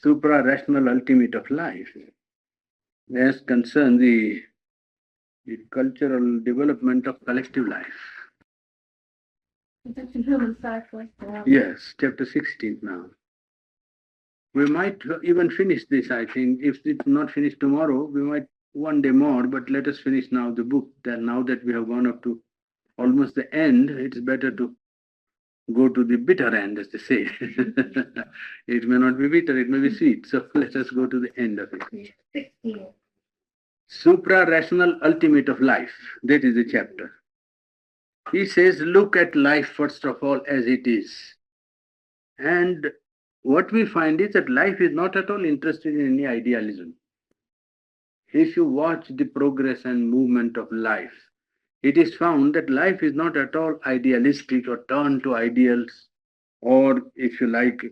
supra-rational ultimate of life, as concerns the cultural development of collective life. It's a human cycle. Yes, chapter 16 now. We might even finish this, I think. If it's not finished tomorrow, we might one day more, but let us finish now the book. Then now that we have gone up to almost the end, it's better to go to the bitter end, as they say. It may not be bitter, it may be sweet. So let us go to the end of it. 16. Supra-rational ultimate of life. That is the chapter. He says, look at life first of all as it is. And what we find is that life is not at all interested in any idealism. If you watch the progress and movement of life, it is found that life is not at all idealistic or turned to ideals, or if you like,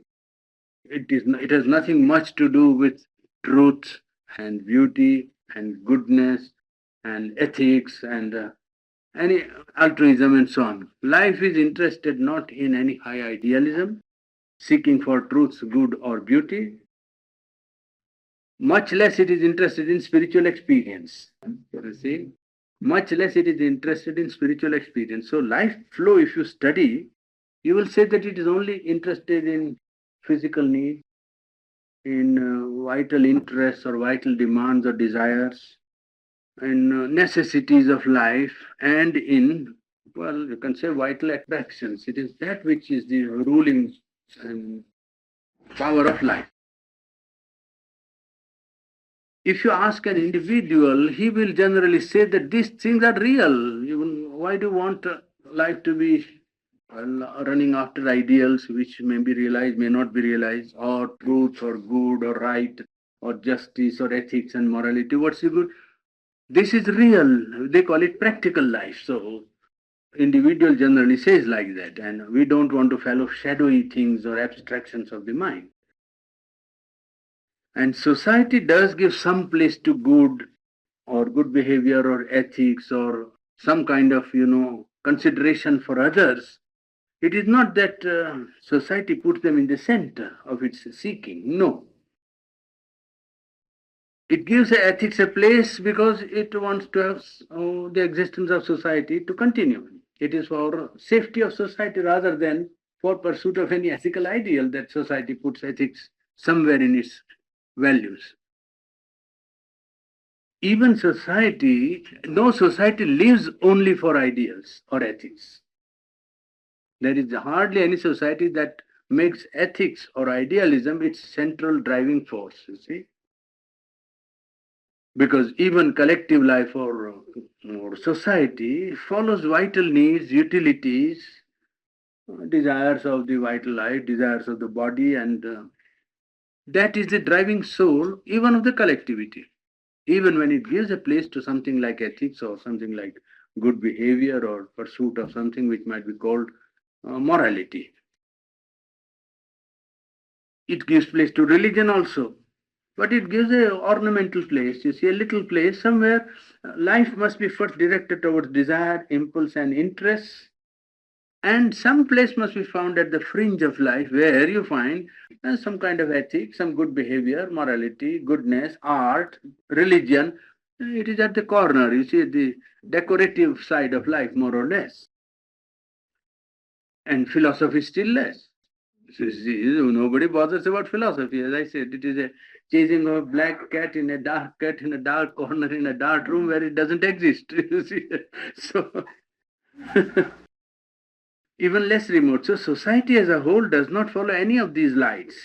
it has nothing much to do with truth and beauty and goodness and ethics and any altruism and so on. Life is interested not in any high idealism, seeking for truth's good or beauty. Much less it is interested in spiritual experience. You see, much less it is interested in spiritual experience. So life flow, if you study, you will say that it is only interested in physical need, in vital interests or vital demands or desires, in necessities of life, and in, well, you can say vital attractions. It is that which is the ruling power of life. If you ask an individual, he will generally say that these things are real. Why do you want life to be running after ideals which may be realized, may not be realized, or truth, or good, or right, or justice, or ethics and morality? What's the good? This is real. They call it practical life. So individual generally says like that, and we don't want to follow shadowy things or abstractions of the mind. And society does give some place to good or good behavior or ethics or some kind of, consideration for others. It is not that society puts them in the center of its seeking. No. It gives ethics a place because it wants to have the existence of society to continue. It is for safety of society rather than for pursuit of any ethical ideal that society puts ethics somewhere in its values. Even society, no society lives only for ideals or ethics. There is hardly any society that makes ethics or idealism its central driving force, you see. Because even collective life or society follows vital needs, utilities, desires of the vital life, desires of the body, and that is the driving soul even of the collectivity. Even when it gives a place to something like ethics or something like good behavior or pursuit of something which might be called morality. It gives place to religion also, but it gives a ornamental place. You see, a little place somewhere. Life must be first directed towards desire, impulse, and interests, and some place must be found at the fringe of life where you find some kind of ethics, some good behavior, morality, goodness, art, religion. It is at the corner, you see, the decorative side of life, more or less. And philosophy still less. So, see, nobody bothers about philosophy. As I said, it is a chasing of a black cat in a dark corner in a dark room where it doesn't exist. You see? So even less remote. So society as a whole does not follow any of these lights.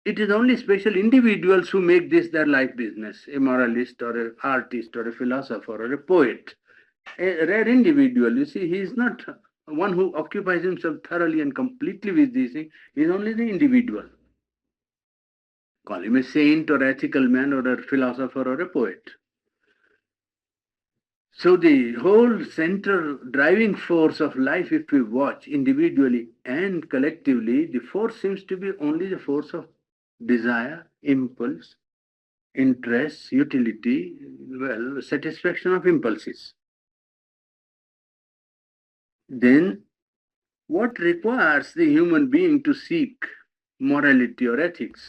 It is only special individuals who make this their life business, a moralist or an artist or a philosopher or a poet. A rare individual, you see, he is not one who occupies himself thoroughly and completely with these things. He is only the individual. Call him a saint or ethical man or a philosopher or a poet. So the whole central driving force of life, if we watch individually and collectively, the force seems to be only the force of desire, impulse, interest, utility, well, satisfaction of impulses. Then what requires the human being to seek morality or ethics?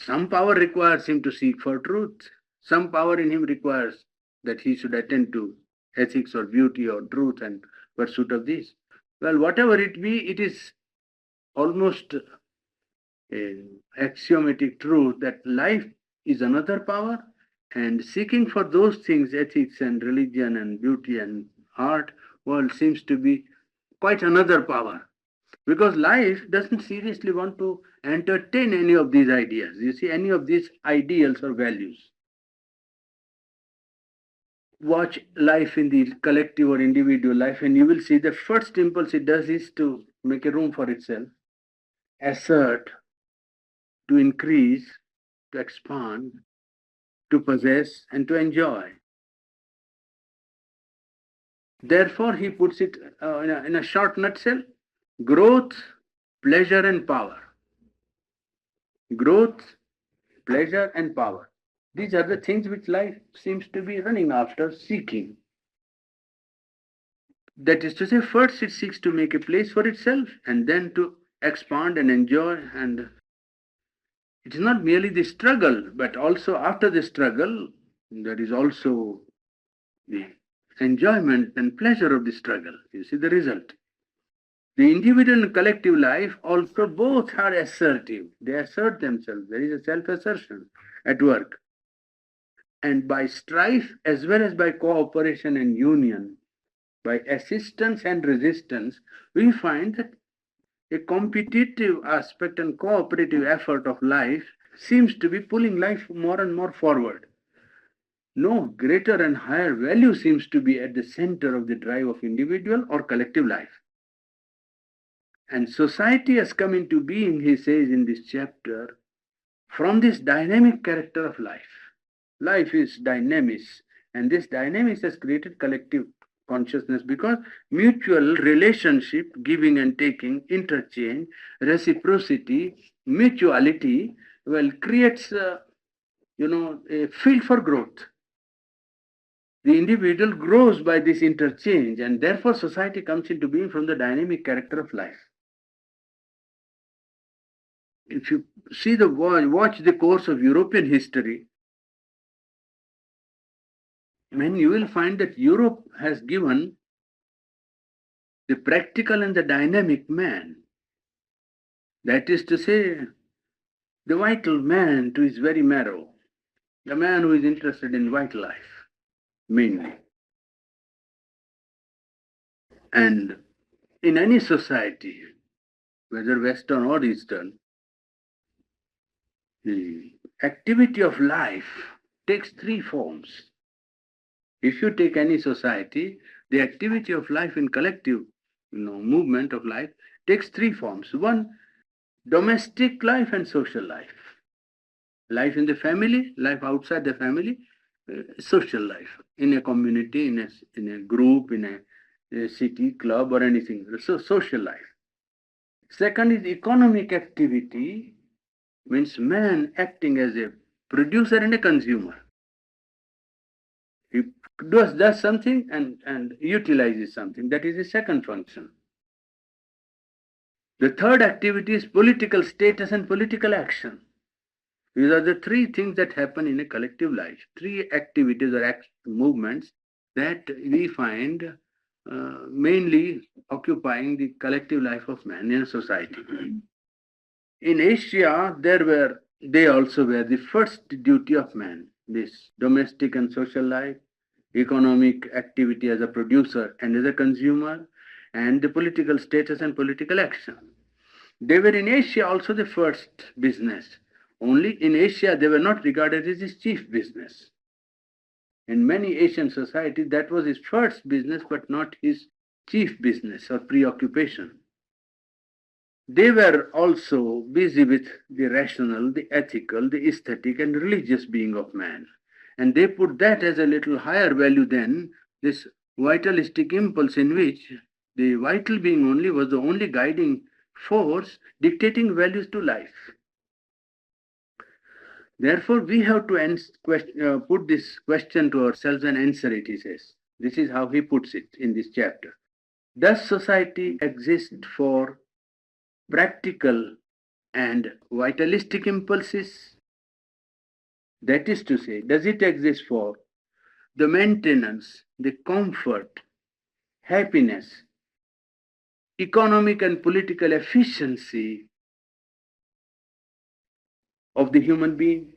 Some power requires him to seek for truth. Some power in him requires that he should attend to ethics or beauty or truth and pursuit of this. Well, whatever it be, it is almost axiomatic truth that life is another power, and seeking for those things, ethics and religion and beauty and art, world seems to be quite another power. Because life doesn't seriously want to entertain any of these ideas, you see, any of these ideals or values. Watch life in the collective or individual life, and you will see the first impulse it does is to make a room for itself, assert, to increase, to expand, to possess, and to enjoy. Therefore, he puts it in a short nutshell: growth, pleasure, and power. Growth, pleasure, and power. These are the things which life seems to be running after, seeking. That is to say, first it seeks to make a place for itself and then to expand and enjoy. And it is not merely the struggle, but also after the struggle, there is also the enjoyment and pleasure of the struggle. You see the result. The individual and collective life also both are assertive. They assert themselves. There is a self assertion at work. And by strife as well as by cooperation and union, by assistance and resistance, we find that a competitive aspect and cooperative effort of life seems to be pulling life more and more forward. No greater and higher value seems to be at the center of the drive of individual or collective life. And society has come into being, he says in this chapter, from this dynamic character of life. Life is dynamic, and this dynamics has created collective consciousness because mutual relationship, giving and taking, interchange, reciprocity, mutuality, well, creates a field for growth. The individual grows by this interchange, and therefore society comes into being from the dynamic character of life. If you see watch the course of European history, then you will find that Europe has given the practical and the dynamic man, that is to say, the vital man to his very marrow, the man who is interested in vital life, mainly. And in any society, whether Western or Eastern, the activity of life takes three forms. If you take any society, the activity of life in collective movement of life takes three forms. One, domestic life and social life. Life in the family, life outside the family, social life, in a community, in a group, in a city, club, or anything. So, social life. Second is economic activity, means man acting as a producer and a consumer. He does something and utilizes something. That is the second function. The third activity is political status and political action. These are the three things that happen in a collective life. Three activities or movements that we find mainly occupying the collective life of man in a society. In Asia, they also were the first duty of man, this domestic and social life, economic activity as a producer and as a consumer, and the political status and political action. They were in Asia also the first business. Only in Asia they were not regarded as his chief business. In many Asian societies, that was his first business, but not his chief business or preoccupation. They were also busy with the rational, the ethical, the aesthetic, and religious being of man. And they put that as a little higher value than this vitalistic impulse, in which the vital being only was the only guiding force dictating values to life. Therefore, we have to put this question to ourselves and answer it, he says. This is how he puts it in this chapter. Does society exist for practical and vitalistic impulses, That is to say, does it exist for the maintenance, the comfort, happiness, economic and political efficiency of the human being?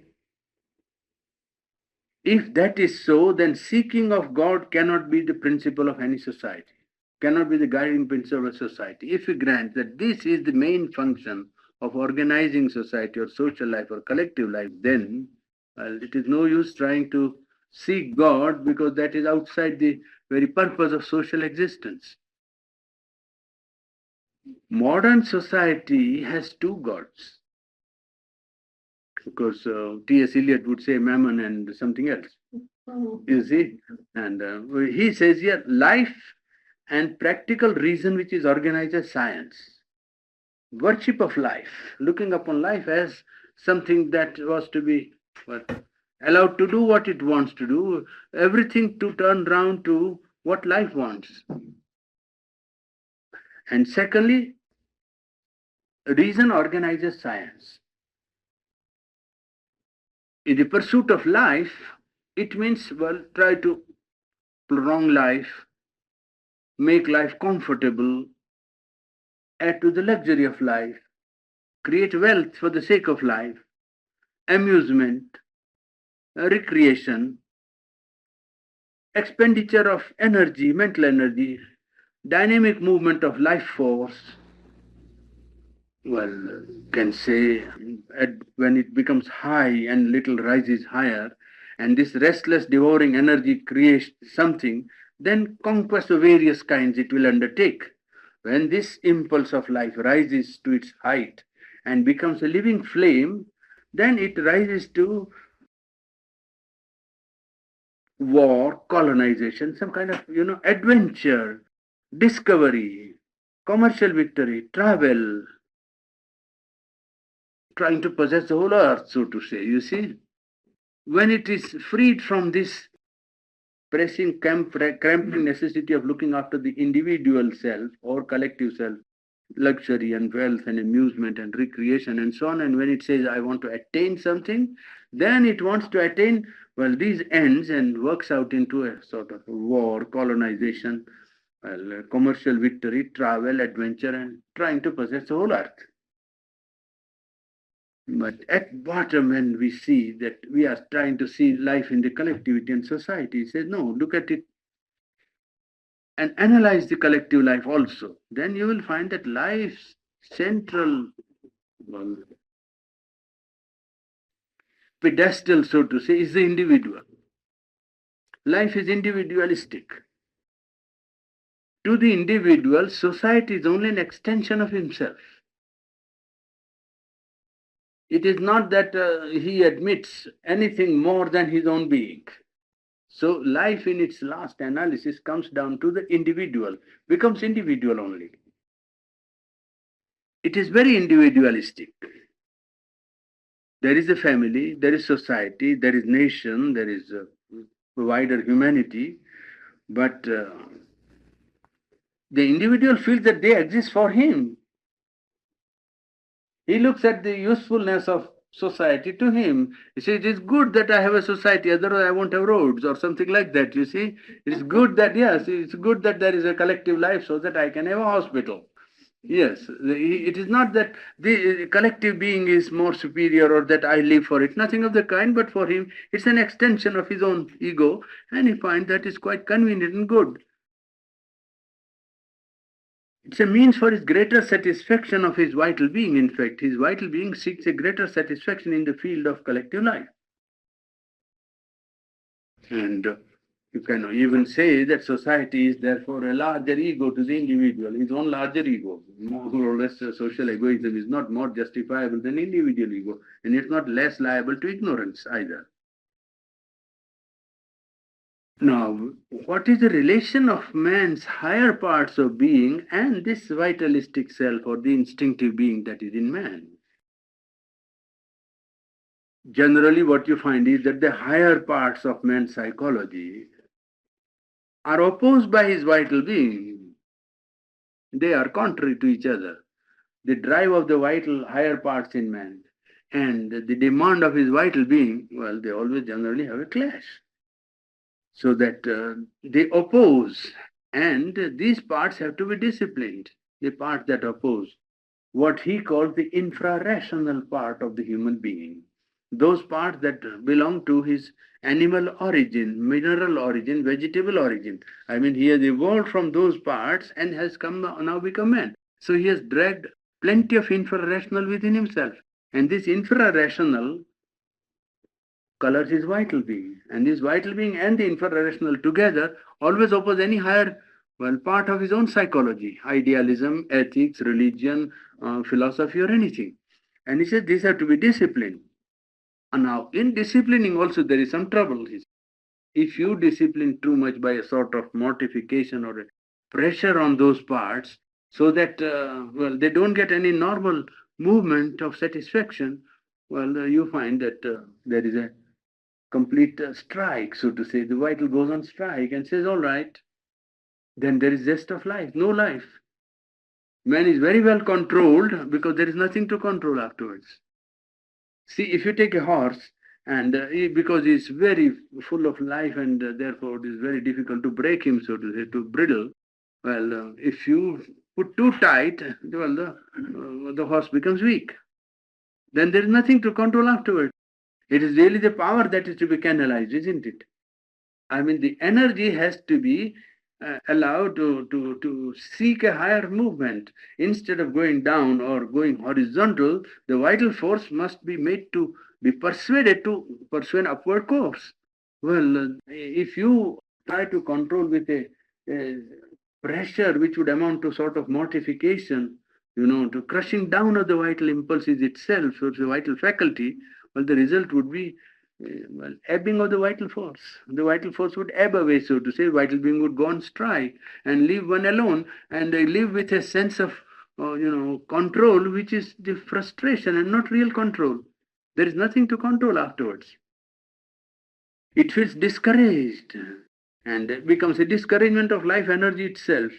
If that is so, then seeking of God cannot be the principle of any society, cannot be the guiding principle of society. If we grant that this is the main function of organizing society or social life or collective life, then it is no use trying to seek God, because that is outside the very purpose of social existence. Modern society has two gods. Of course, T.S. Eliot would say mammon and something else. You see? And he says here life and practical reason, which is organized as science. Worship of life, looking upon life as something that was to be allowed to do what it wants to do, everything to turn round to what life wants. And secondly, reason organizes science. In the pursuit of life, it means, well, try to prolong life, make life comfortable, add to the luxury of life, create wealth for the sake of life, amusement, recreation, expenditure of energy, mental energy, dynamic movement of life force. Well, can say when it becomes high and little rises higher, and this restless, devouring energy creates something, then conquest of various kinds it will undertake. When this impulse of life rises to its height and becomes a living flame, then it rises to war, colonization, some kind of, adventure, discovery, commercial victory, travel, trying to possess the whole earth, so to say, you see. When it is freed from this pressing, cramping necessity of looking after the individual self or collective self, luxury and wealth and amusement and recreation and so on, and when it says, I want to attain something, then it wants to attain, well, these ends and works out into a sort of war, colonization, well, commercial victory, travel, adventure, and trying to possess the whole earth. But at bottom, when we see that we are trying to see life in the collectivity and society, says, no, look at it and analyze the collective life also. Then you will find that life's central, well, pedestal, so to say, is the individual. Life is individualistic. To the individual, society is only an extension of himself. It is not that he admits anything more than his own being. So life in its last analysis comes down to the individual, becomes individual only. It is very individualistic. There is a family, there is society, there is nation, there is a wider humanity, but the individual feels that they exist for him. He looks at the usefulness of society to him. He says, it is good that I have a society, otherwise I won't have roads or something like that, you see. It is good that, yes, it's good that there is a collective life so that I can have a hospital. Yes, it is not that the collective being is more superior or that I live for it, nothing of the kind, but for him it's an extension of his own ego, and he finds that is quite convenient and good. It's a means for his greater satisfaction of his vital being. In fact, his vital being seeks a greater satisfaction in the field of collective life. And you can even say that society is therefore a larger ego to the individual, his own larger ego. More or less, social egoism is not more justifiable than individual ego, and it's not less liable to ignorance either. Now, what is the relation of man's higher parts of being and this vitalistic self or the instinctive being that is in man? Generally, what you find is that the higher parts of man's psychology are opposed by his vital being. They are contrary to each other. The drive of the vital higher parts in man and the demand of his vital being, well, they always generally have a clash. So that they oppose, and these parts have to be disciplined. The parts that oppose, what he calls the infra-rational part of the human being, those parts that belong to his animal origin, mineral origin, vegetable origin. I mean, he has evolved from those parts and has come now become man. So he has dragged plenty of infra-rational within himself. And this infra-rational colors his vital being. And this vital being and the infra-rational together always oppose any higher, well, part of his own psychology, idealism, ethics, religion, philosophy, or anything. And he says these have to be disciplined. And now, in disciplining also, there is some trouble. If you discipline too much by a sort of mortification or a pressure on those parts, so that, well, they don't get any normal movement of satisfaction, well, you find that there is a complete strike, so to say. The vital goes on strike and says, all right, then there is zest of life, no life. Man is very well controlled because there is nothing to control afterwards. See, if you take a horse, and because he's very full of life and therefore it is very difficult to break him, so to say, to bridle, well, if you put too tight, well, the horse becomes weak. Then there is nothing to control afterwards. It is really the power that is to be canalized, isn't it? I mean, the energy has to be allowed to seek a higher movement. Instead of going down or going horizontal, the vital force must be made to be persuaded to pursue an upward course. Well, if you try to control with a pressure which would amount to sort of mortification, to crushing down of the vital impulses itself, or the vital faculty, well, the result would be, well, ebbing of the vital force. The vital force would ebb away, so to say. Vital being would go on strike and leave one alone, and they live with a sense of, control, which is the frustration and not real control. There is nothing to control afterwards. It feels discouraged, and it becomes a discouragement of life energy itself.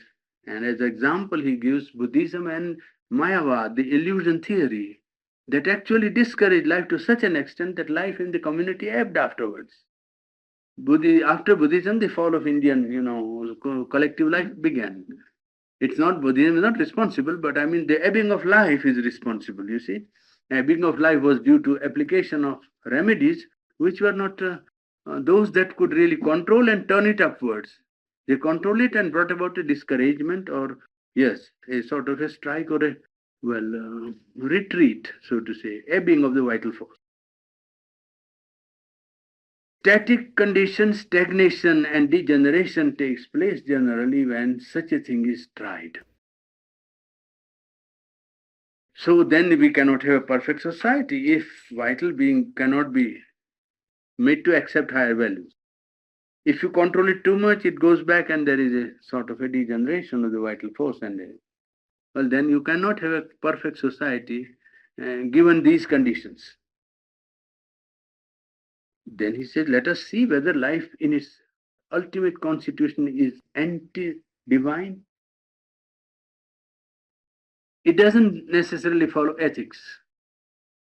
And as example, he gives Buddhism and Mayavad, the illusion theory, that actually discouraged life to such an extent that life in the community ebbed afterwards. After Buddhism, the fall of Indian, collective life began. It's not Buddhism is not responsible, but I mean the ebbing of life is responsible, you see. Ebbing of life was due to application of remedies which were not those that could really control and turn it upwards. They control it and brought about a discouragement, or, yes, a sort of a strike or a, well, retreat, so to say, ebbing of the vital force. Static condition, stagnation and degeneration takes place generally when such a thing is tried. So then we cannot have a perfect society if vital being cannot be made to accept higher values. If you control it too much, it goes back and there is a sort of a degeneration of the vital force, and well, then you cannot have a perfect society given these conditions. Then he said, let us see whether life in its ultimate constitution is anti-divine. It doesn't necessarily follow ethics.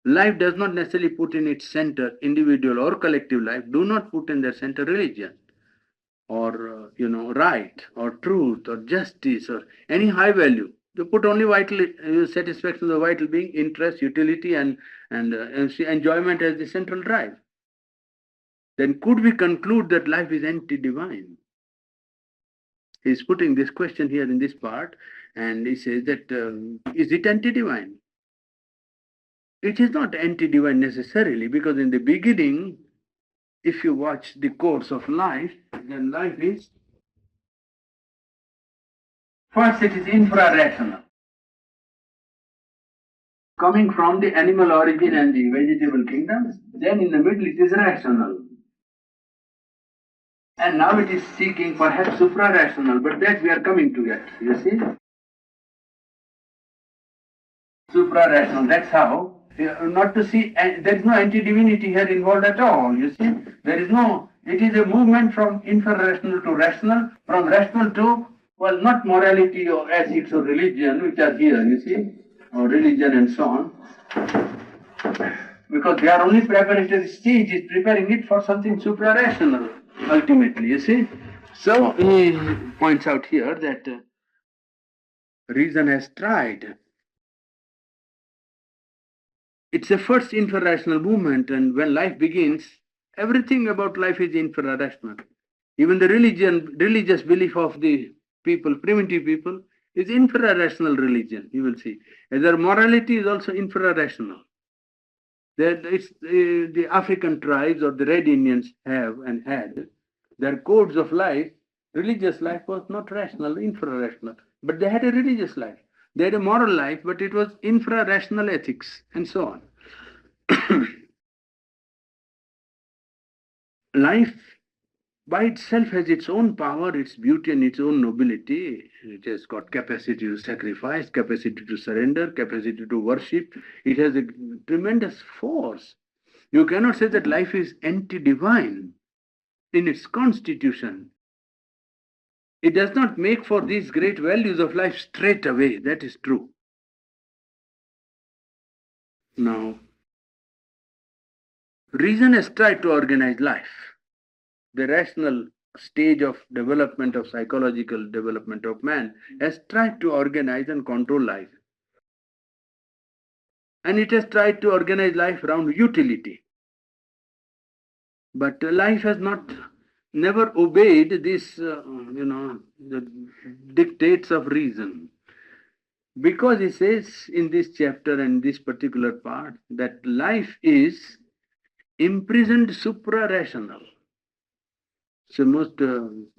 Life does not necessarily put in its center individual or collective life, do not put in their center religion, or right, or truth, or justice, or any high value. They put only vital satisfaction of the vital being, interest, utility, and enjoyment as the central drive. Then could we conclude that life is anti-divine? He's putting this question here in this part, and he says that is it anti-divine? It is not anti-divine necessarily, because in the beginning, if you watch the course of life, then life is, first it is infra-rational, coming from the animal origin and the vegetable kingdoms. Then in the middle it is rational. And now it is seeking perhaps supra-rational, but that we are coming to yet, you see. Supra-rational, that's how. Not to see, there is no anti-divinity here involved at all, you see. There is no, it is a movement from infra-rational to rational, from rational to, well, not morality or ethics or religion, which are here, you see, or religion and so on. Because they are only preparatory stage, is preparing it for something supra-rational, ultimately, you see. So he points out here that reason has tried its first infra-rational movement, and when life begins, everything about life is infra-rational. Even the religious belief of the people, primitive people, is infra-rational religion, you will see. Their morality is also infra-rational. That it's, the African tribes or the Red Indians have and had, their codes of life, religious life was not rational, infra-rational, but they had a religious life. They had a moral life, but it was infra-rational ethics, and so on. Life by itself has its own power, its beauty, and its own nobility. It has got capacity to sacrifice, capacity to surrender, capacity to worship. It has a tremendous force. You cannot say that life is anti-divine in its constitution. It does not make for these great values of life straight away. That is true. Now, reason has tried to organize life. The rational stage of development, of psychological development of man, has tried to organize and control life. And it has tried to organize life around utility. But life has never obeyed this, the dictates of reason. Because he says in this chapter and this particular part that life is imprisoned supra-rational. It's a most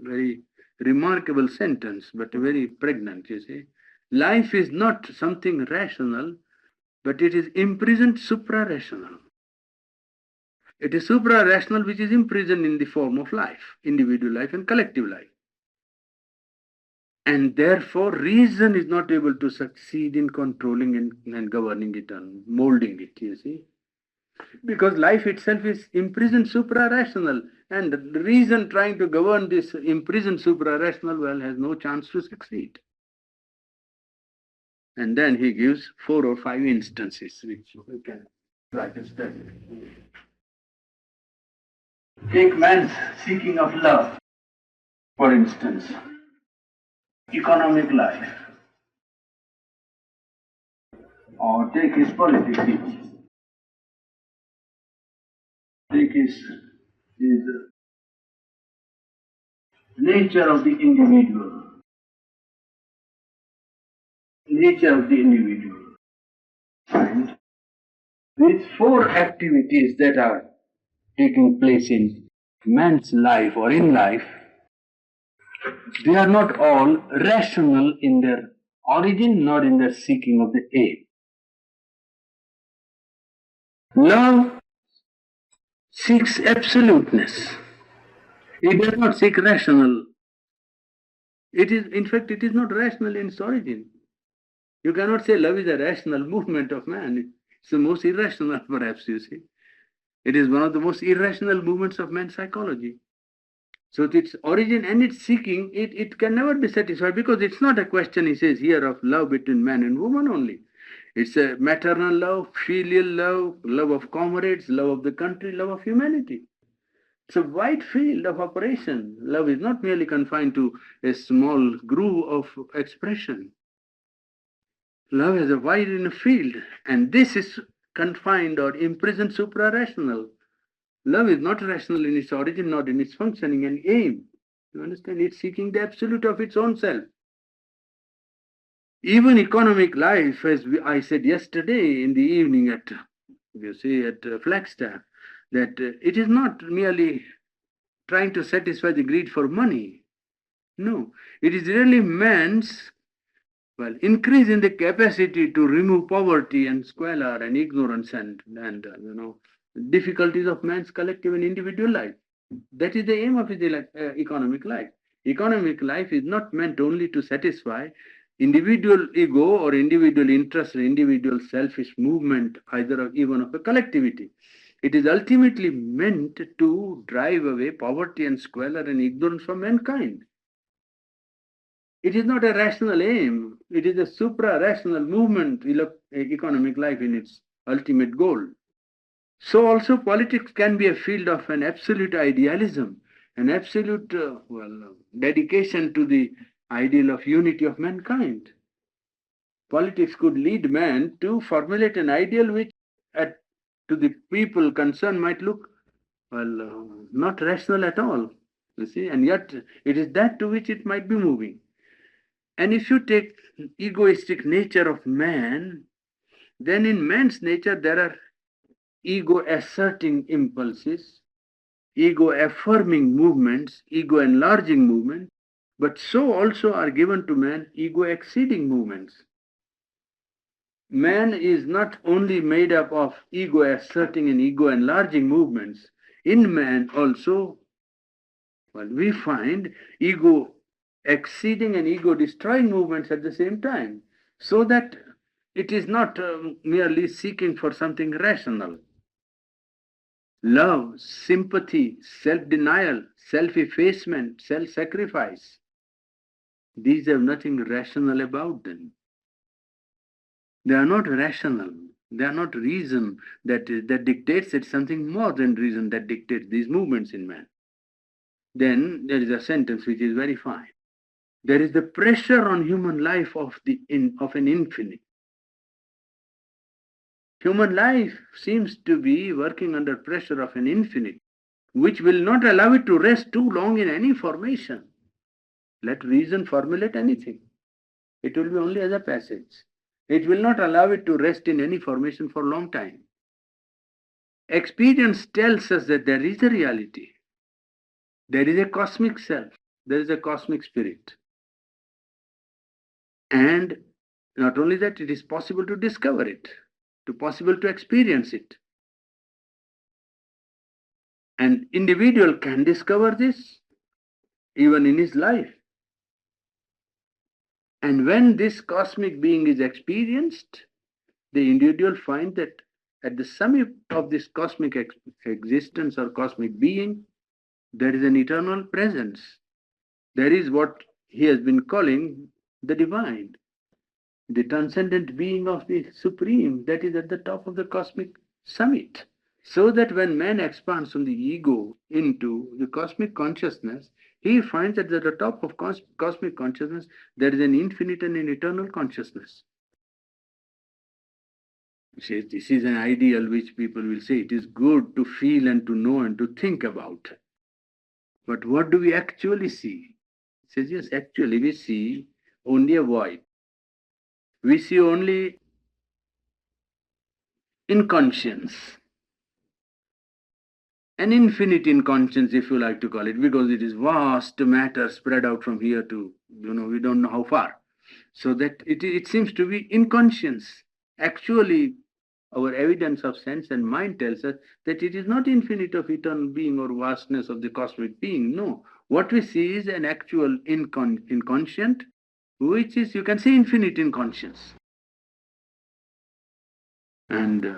very remarkable sentence, but very pregnant, you see. Life is not something rational, but it is imprisoned supra-rational. It is supra-rational which is imprisoned in the form of life, individual life and collective life. And therefore, reason is not able to succeed in controlling and governing it and molding it, you see. Because life itself is imprisoned supra-rational, and the reason trying to govern this imprisoned supra-rational, well, has no chance to succeed. And then he gives 4 or 5 instances which we can try to study. Take man's seeking of love, for instance, economic life, or take his politics, take his nature of the individual, And with 4 activities that are taking place in man's life or in life, they are not all rational in their origin nor in their seeking of the aim. Love seeks absoluteness. It does not seek rational. It is, in fact, it is not rational in its origin. You cannot say love is a rational movement of man. It's the most irrational, perhaps, you see. It is one of the most irrational movements of man's psychology. So its origin and its seeking, it can never be satisfied, because it's not a question, he says here, of love between man and woman only. It's a maternal love, filial love, love of comrades, love of the country, love of humanity. It's a wide field of operation. Love is not merely confined to a small groove of expression. Love has a wide enough field, and this is confined or imprisoned supra-rational. Love is not rational in its origin, not in its functioning and aim. You understand? It's seeking the absolute of its own self. Even economic life, as I said yesterday in the evening at Flagstaff, that it is not merely trying to satisfy the greed for money. No, it is really man's increase in the capacity to remove poverty and squalor and ignorance and difficulties of man's collective and individual life. That is the aim of his economic life. Economic life is not meant only to satisfy individual ego or individual interest or individual selfish movement, either of even of a collectivity. It is ultimately meant to drive away poverty and squalor and ignorance from mankind. It is not a rational aim. It is a supra-rational movement, economic life in its ultimate goal. So also politics can be a field of an absolute idealism, an absolute dedication to the ideal of unity of mankind. Politics could lead man to formulate an ideal which, at, to the people concerned, might look not rational at all. You see, and yet it is that to which it might be moving. And if you take egoistic nature of man, then in man's nature there are ego asserting impulses, ego affirming movements, ego enlarging movements, but so also are given to man ego exceeding movements. Man is not only made up of ego asserting and ego enlarging movements, in man also, we find ego exceeding and ego destroying movements at the same time, so that it is not merely seeking for something rational. Love, sympathy, self denial, self effacement, self sacrifice, these have nothing rational about them. They are not rational. They are not reason that dictates it, something more than reason that dictates these movements in man. Then there is a sentence which is very fine. There is the pressure on human life of an infinite. Human life seems to be working under pressure of an infinite, which will not allow it to rest too long in any formation. Let reason formulate anything. It will be only as a passage. It will not allow it to rest in any formation for a long time. Experience tells us that there is a reality. There is a cosmic self. There is a cosmic spirit. And not only that, it is possible to discover it, possible to experience it. An individual can discover this even in his life. And when this cosmic being is experienced, the individual finds that at the summit of this cosmic existence or cosmic being, there is an eternal presence. There is what he has been calling the divine, the transcendent being of the supreme that is at the top of the cosmic summit. So that when man expands from the ego into the cosmic consciousness, he finds that at the top of cosmic consciousness, there is an infinite and an eternal consciousness. This is an ideal which people will say it is good to feel and to know and to think about. But what do we actually see? He says, yes, actually we see only a void. We see only inconscience. An infinite inconscience, if you like to call it, because it is vast matter spread out from here to, we don't know how far. So that it seems to be inconscience. Actually, our evidence of sense and mind tells us that it is not infinite of eternal being or vastness of the cosmic being. No. What we see is an actual inconscient, which is, you can say, infinite inconscience. And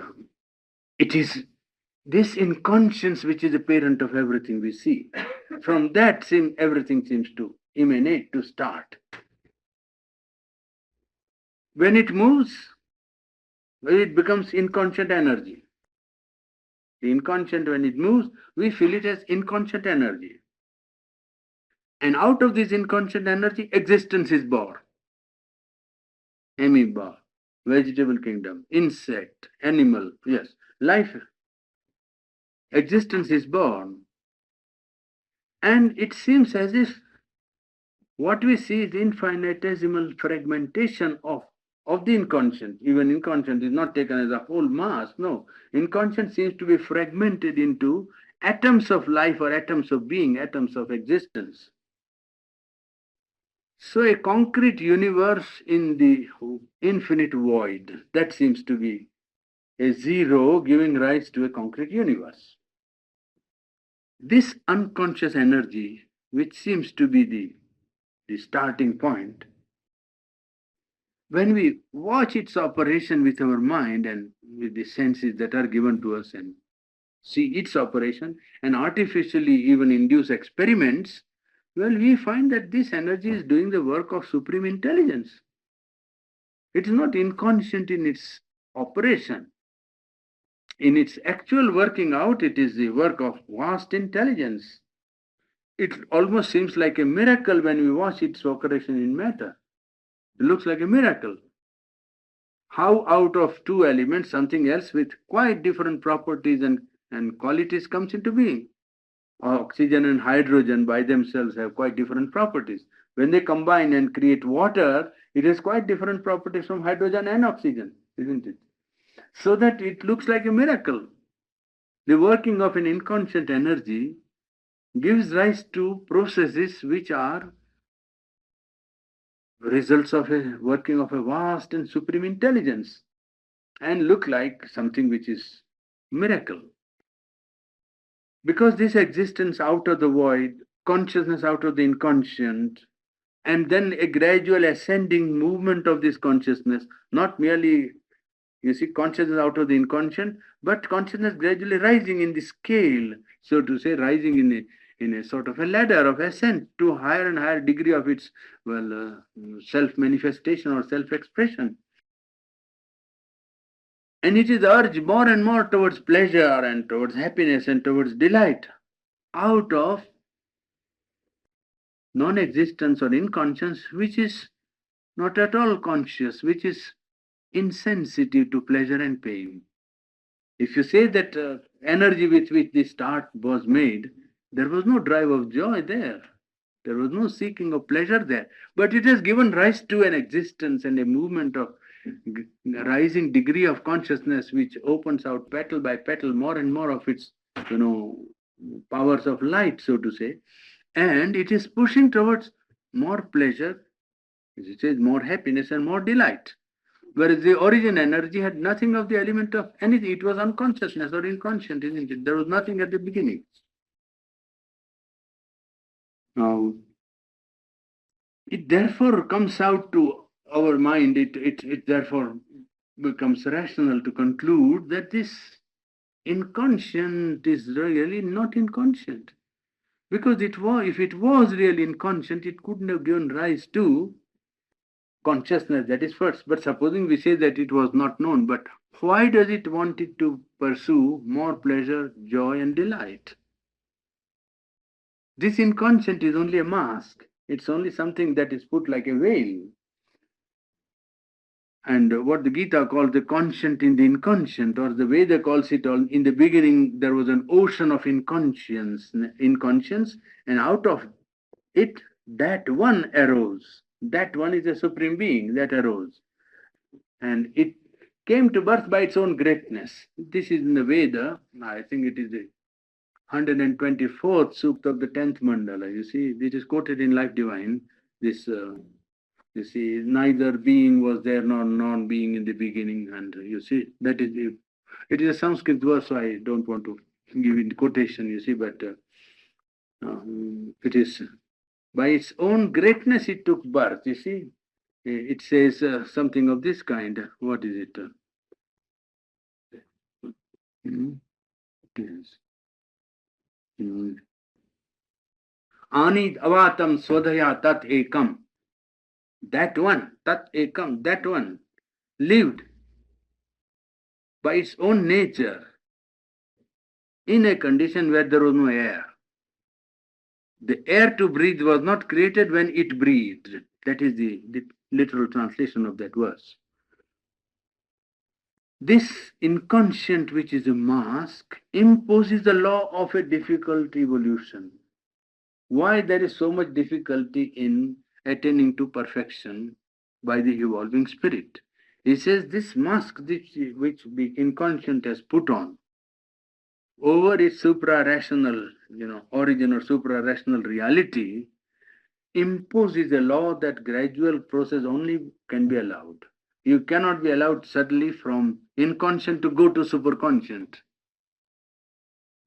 it is this inconscience which is the parent of everything we see. From that, everything seems to emanate, to start. When it moves, it becomes inconscient energy. The inconscient, when it moves, we feel it as inconscient energy. And out of this inconscient energy, existence is born. Amoeba, vegetable kingdom, insect, animal, yes, life. Existence is born. And it seems as if what we see is infinitesimal fragmentation of the inconscient. Even inconscient is not taken as a whole mass. No, inconscient seems to be fragmented into atoms of life or atoms of being, atoms of existence. So a concrete universe in the infinite void, that seems to be a zero giving rise to a concrete universe. This unconscious energy, which seems to be the starting point, when we watch its operation with our mind and with the senses that are given to us and see its operation and artificially even induce experiments, well, we find that this energy is doing the work of supreme intelligence. It is not inconscient in its operation. In its actual working out, it is the work of vast intelligence. It almost seems like a miracle when we watch its operation in matter. It looks like a miracle. How out of two elements something else with quite different properties and qualities comes into being. Oxygen and hydrogen by themselves have quite different properties. When they combine and create water, it has quite different properties from hydrogen and oxygen, isn't it? So that it looks like a miracle. The working of an inconscient energy gives rise to processes which are results of a working of a vast and supreme intelligence and look like something which is miracle. Because this existence out of the void, consciousness out of the inconscient, and then a gradual ascending movement of this consciousness, not merely, you see, consciousness out of the inconscient, but consciousness gradually rising in the scale, so to say, rising in a sort of a ladder of ascent to higher and higher degree of its, self manifestation or self expression. And it is urged more and more towards pleasure and towards happiness and towards delight out of non existence or inconscience, which is not at all conscious, which is insensitive to pleasure and pain. If you say that energy with which this start was made, there was no drive of joy there. There was no seeking of pleasure there. But it has given rise to an existence and a movement of rising degree of consciousness which opens out petal by petal more and more of its, powers of light, so to say. And it is pushing towards more pleasure, as it says, more happiness and more delight. Whereas the origin energy had nothing of the element of anything. It was unconsciousness or inconscient, isn't it? There was nothing at the beginning. Now, it therefore comes out to our mind, it therefore becomes rational to conclude that this inconscient is really not inconscient. Because if it was really inconscient, it couldn't have given rise to consciousness, that is first. But supposing we say that it was not known, but why does it want it to pursue more pleasure, joy, and delight? This inconscient is only a mask. It's only something that is put like a veil. And what the Gita calls the conscient in the inconscient, or the Veda calls it all, in the beginning there was an ocean of inconscience, and out of it, that one arose. That one is a supreme being that arose. And it came to birth by its own greatness. This is in the Veda, I think it is the 124th Sukta of the 10th Mandala. You see, it is quoted in Life Divine. This, you see, neither being was there nor non-being in the beginning. And you see, that is, it is a Sanskrit verse, so I don't want to give it quotation, you see, but it is by its own greatness it took birth, you see. It says something of this kind. What is it? Yes. Anid avatam swadhaya tat ekam. That one, tat ekam, that one lived by its own nature in a condition where there was no air. The air to breathe was not created when it breathed. That is the literal translation of that verse. This inconscient, which is a mask, imposes the law of a difficult evolution. Why there is so much difficulty in attaining to perfection by the evolving spirit? He says this mask which the inconscient has put on over its supra-rational, origin or supra-rational reality, imposes a law that gradual process only can be allowed. You cannot be allowed suddenly from inconscient to go to superconscient.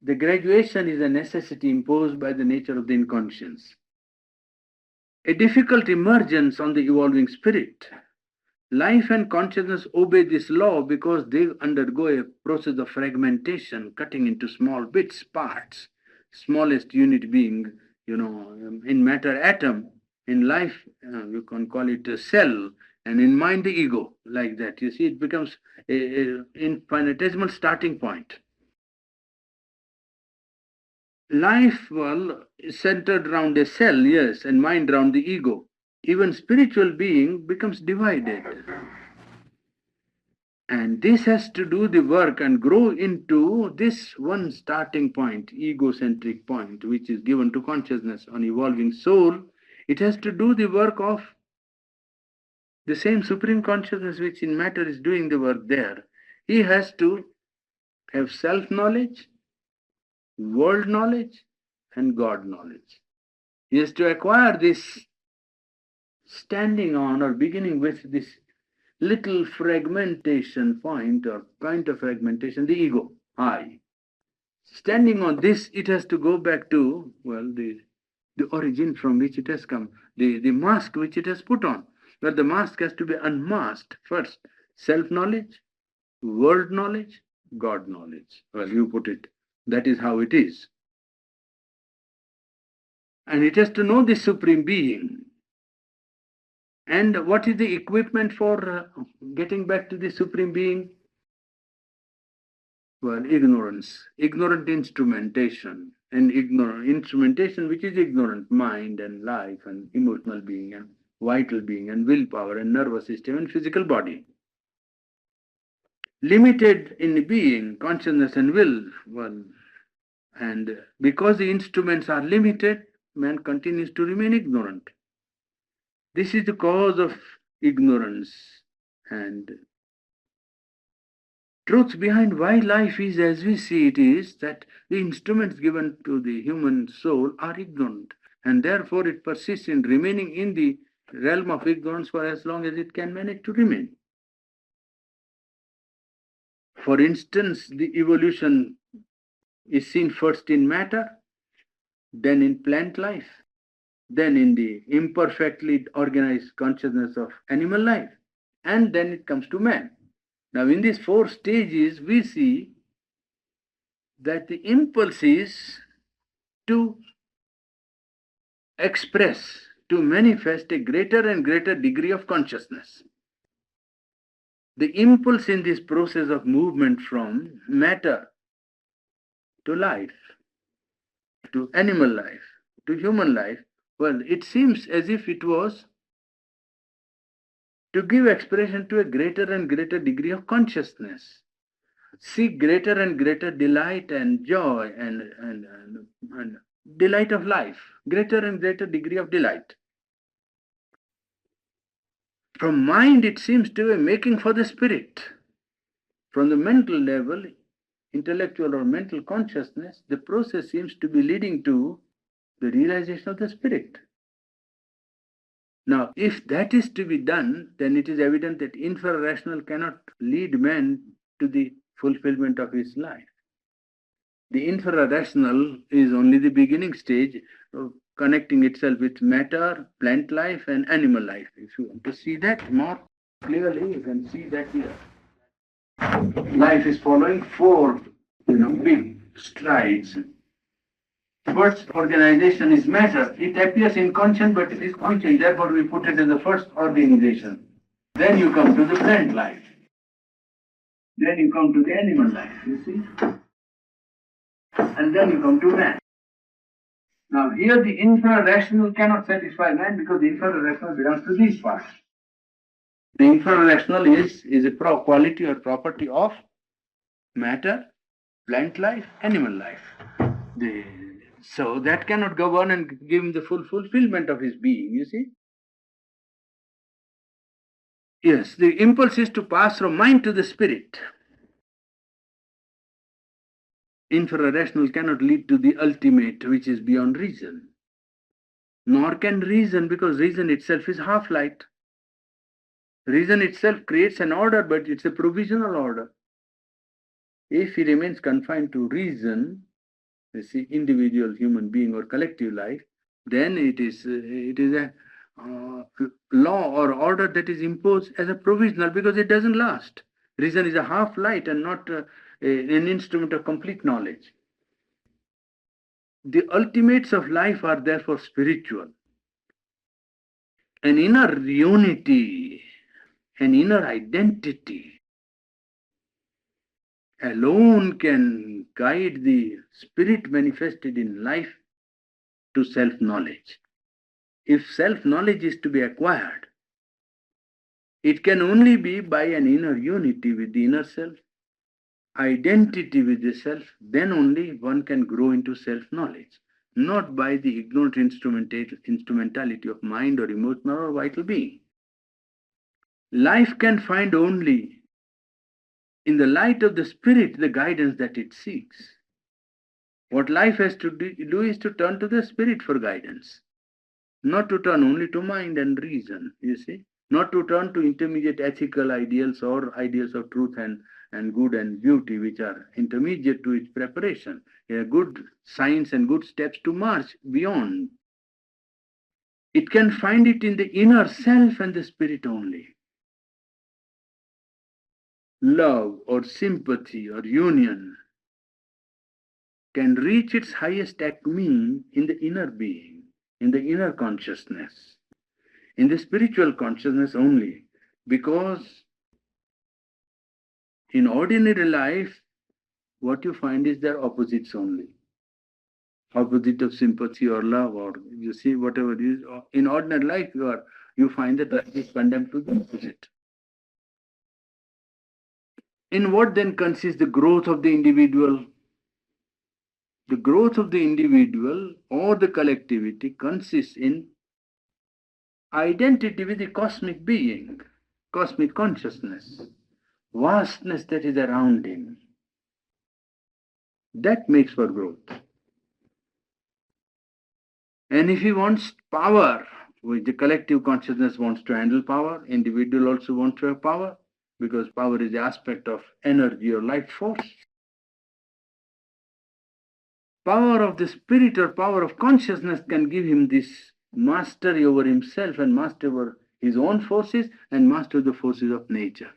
The graduation is a necessity imposed by the nature of the inconscience. A difficult emergence on the evolving spirit. Life and consciousness obey this law because they undergo a process of fragmentation, cutting into small bits, parts, smallest unit being, in matter atom. In life, you can call it a cell, and in mind the ego, like that. You see, it becomes a infinitesimal starting point. Life, well, is centered around a cell, yes, and mind around the ego. Even spiritual being becomes divided. And this has to do the work and grow into this one starting point, egocentric point, which is given to consciousness on evolving soul. It has to do the work of the same supreme consciousness which in matter is doing the work there. He has to have self knowledge, world knowledge, and God knowledge. He has to acquire this standing on or beginning with this little fragmentation point or point of fragmentation, the ego, I. Standing on this, it has to go back to, well, the origin from which it has come, the mask which it has put on. Well, the mask has to be unmasked first. Self knowledge, world knowledge, God knowledge. Well, you put it. That is how it is. And it has to know the Supreme Being. And what is the equipment for getting back to the Supreme Being? Well, ignorance, ignorant instrumentation, and ignorant instrumentation which is ignorant mind and life and emotional being and vital being and willpower and nervous system and physical body. Limited in being, consciousness and will, well, and because the instruments are limited, man continues to remain ignorant. This is the cause of ignorance and truth behind why life is as we see it is that the instruments given to the human soul are ignorant, and therefore it persists in remaining in the realm of ignorance for as long as it can manage to remain. For instance, the evolution is seen first in matter, then in plant life, then in the imperfectly organized consciousness of animal life, and then it comes to man. Now, in these four stages, we see that the impulse is to express, to manifest a greater and greater degree of consciousness. The impulse in this process of movement from matter to life, to animal life, to human life, well, it seems as if it was to give expression to a greater and greater degree of consciousness, seek greater and greater delight and joy and delight of life, greater and greater degree of delight. From mind, it seems to be making for the spirit. From the mental level, intellectual or mental consciousness, the process seems to be leading to the realization of the spirit. Now, if that is to be done, then it is evident that infra-rational cannot lead man to the fulfillment of his life. The infra-rational is only the beginning stage of connecting itself with matter, plant life, and animal life. If you want to see that more clearly, you can see that here. Life is following four, big strides. First organization is matter. It appears inconscient, but it is conscious. Therefore, we put it as the first organization. Then you come to the plant life. Then you come to the animal life, you see. And then you come to man. Now, here the infra-rational cannot satisfy man because the infra-rational belongs to these parts. The infra-rational is a quality or property of matter, plant life, animal life. So that cannot govern and give him the full fulfillment of his being, you see. Yes, the impulse is to pass from mind to the spirit. Infra-rational cannot lead to the ultimate, which is beyond reason. Nor can reason, because reason itself is half-light. Reason itself creates an order, but it's a provisional order. If he remains confined to reason, you see, individual human being or collective life, then it is a law or order that is imposed as a provisional because it doesn't last. Reason is a half-light and not an instrument of complete knowledge. The ultimates of life are therefore spiritual. An inner unity an inner identity alone can guide the spirit manifested in life to self-knowledge. If self-knowledge is to be acquired, it can only be by an inner unity with the inner self, identity with the self, then only one can grow into self-knowledge, not by the ignorant instrumentality of mind or emotional or vital being. Life can find only in the light of the spirit the guidance that it seeks. What life has to do is to turn to the spirit for guidance, not to turn only to mind and reason, you see, not to turn to intermediate ethical ideals or ideals of truth and good and beauty, which are intermediate to its preparation. Good signs and good steps to march beyond. It can find it in the inner self and the spirit only. Love or sympathy or union can reach its highest acme in the inner being, in the inner consciousness, in the spiritual consciousness only, because in ordinary life, what you find is their opposites only. Opposite of sympathy or love, or you see, whatever it is. In ordinary life, you find that life is condemned to the opposite. In what then consists the growth of the individual? The growth of the individual or the collectivity consists in identity with the cosmic being, cosmic consciousness, vastness that is around him. That makes for growth. And if he wants power, which the collective consciousness wants to handle power, individual also wants to have power, because power is the aspect of energy or life force. Power of the spirit or power of consciousness can give him this mastery over himself and mastery over his own forces and master the forces of nature.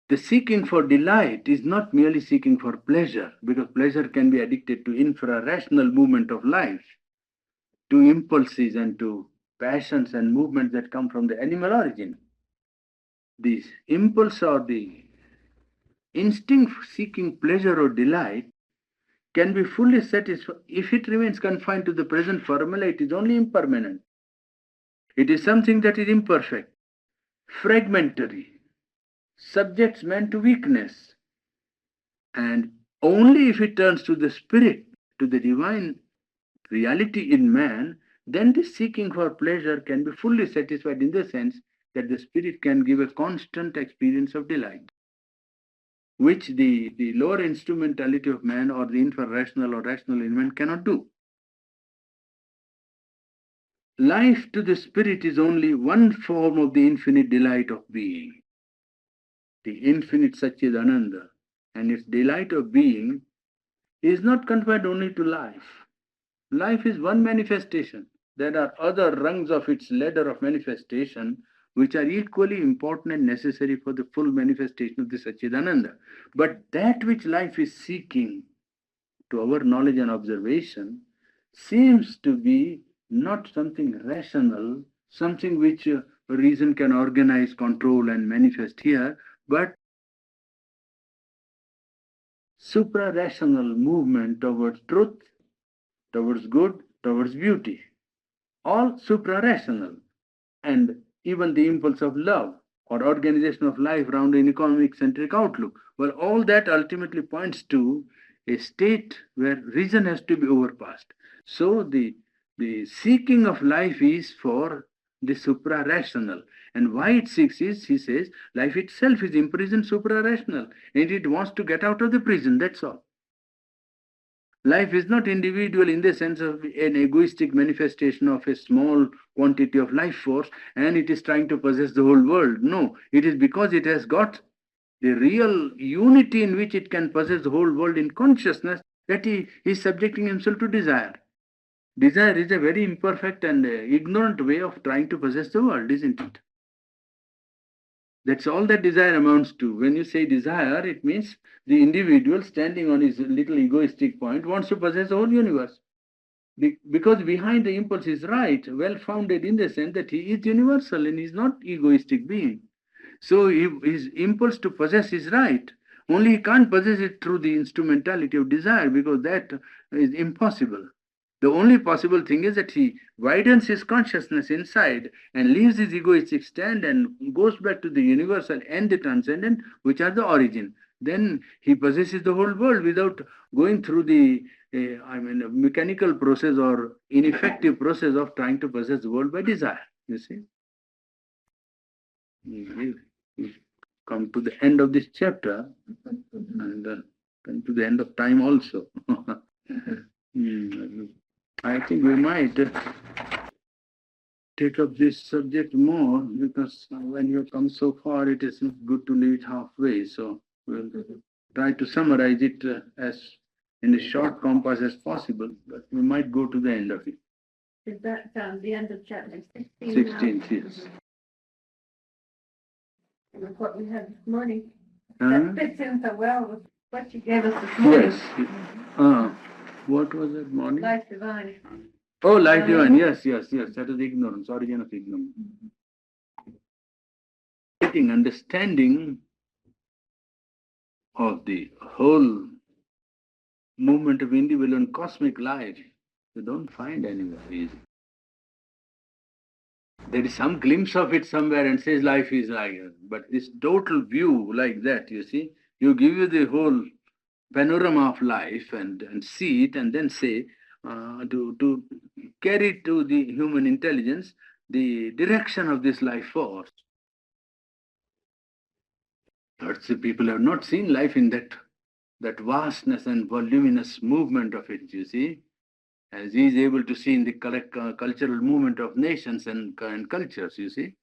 The seeking for delight is not merely seeking for pleasure, because pleasure can be addicted to infra-rational movement of life, to impulses and to passions and movements that come from the animal origin. This impulse or the instinct seeking pleasure or delight can be fully satisfied if it remains confined to the present formula. It is only impermanent. It is something that is imperfect, fragmentary, subjects man to weakness. And only if it turns to the spirit, to the divine reality in man, then the seeking for pleasure can be fully satisfied in the sense that the spirit can give a constant experience of delight, which the lower instrumentality of man or the infra-rational or rational in man cannot do. Life to the spirit is only one form of the infinite delight of being, the infinite Satchidananda, and its delight of being is not confined only to life. Life is one manifestation. There are other rungs of its ladder of manifestation which are equally important and necessary for the full manifestation of the Satchidananda. But that which life is seeking, to our knowledge and observation, seems to be not something rational, something which reason can organize, control, and manifest here, but supra-rational movement towards truth, towards good, towards beauty. All supra-rational. And even the impulse of love or organization of life around an economic-centric outlook. Well, all that ultimately points to a state where reason has to be overpassed. So the seeking of life is for the supra-rational. And why it seeks is, he says, life itself is imprisoned supra-rational, and it wants to get out of the prison, that's all. Life is not individual in the sense of an egoistic manifestation of a small quantity of life force and it is trying to possess the whole world. No, it is because it has got the real unity in which it can possess the whole world in consciousness that he is subjecting himself to desire. Desire is a very imperfect and ignorant way of trying to possess the world, isn't it? That's all that desire amounts to. When you say desire, it means the individual standing on his little egoistic point wants to possess the whole universe. because behind the impulse is right, well-founded in the sense that he is universal and is not egoistic being. So his impulse to possess is right. Only he can't possess it through the instrumentality of desire because that is impossible. The only possible thing is that he widens his consciousness inside and leaves his egoistic stand and goes back to the universal and the transcendent, which are the origin. Then he possesses the whole world without going through the mechanical process or ineffective process of trying to possess the world by desire. You see? We've come to the end of this chapter and come to the end of time also. I think we might take up this subject more because when you come so far, it is not good to leave it halfway. So we'll try to summarize it as in a short compass as possible, but we might go to the end of it. Is that the end of chapter 16? 16th, yes. With what we had this morning. Huh? That fits in so well with what you gave us this morning. Yes. What was that morning? Life divine. Oh, life divine. Yes. That is ignorance, origin of ignorance. Getting understanding of the whole movement of individual and cosmic life, you don't find anywhere easy. There is some glimpse of it somewhere and says life is like that. But this total view like that, you see, you give you the whole panorama of life and see it and then say, to carry to the human intelligence the direction of this life force. But the people have not seen life in that vastness and voluminous movement of it, you see, as he is able to see in the cultural movement of nations and cultures, you see.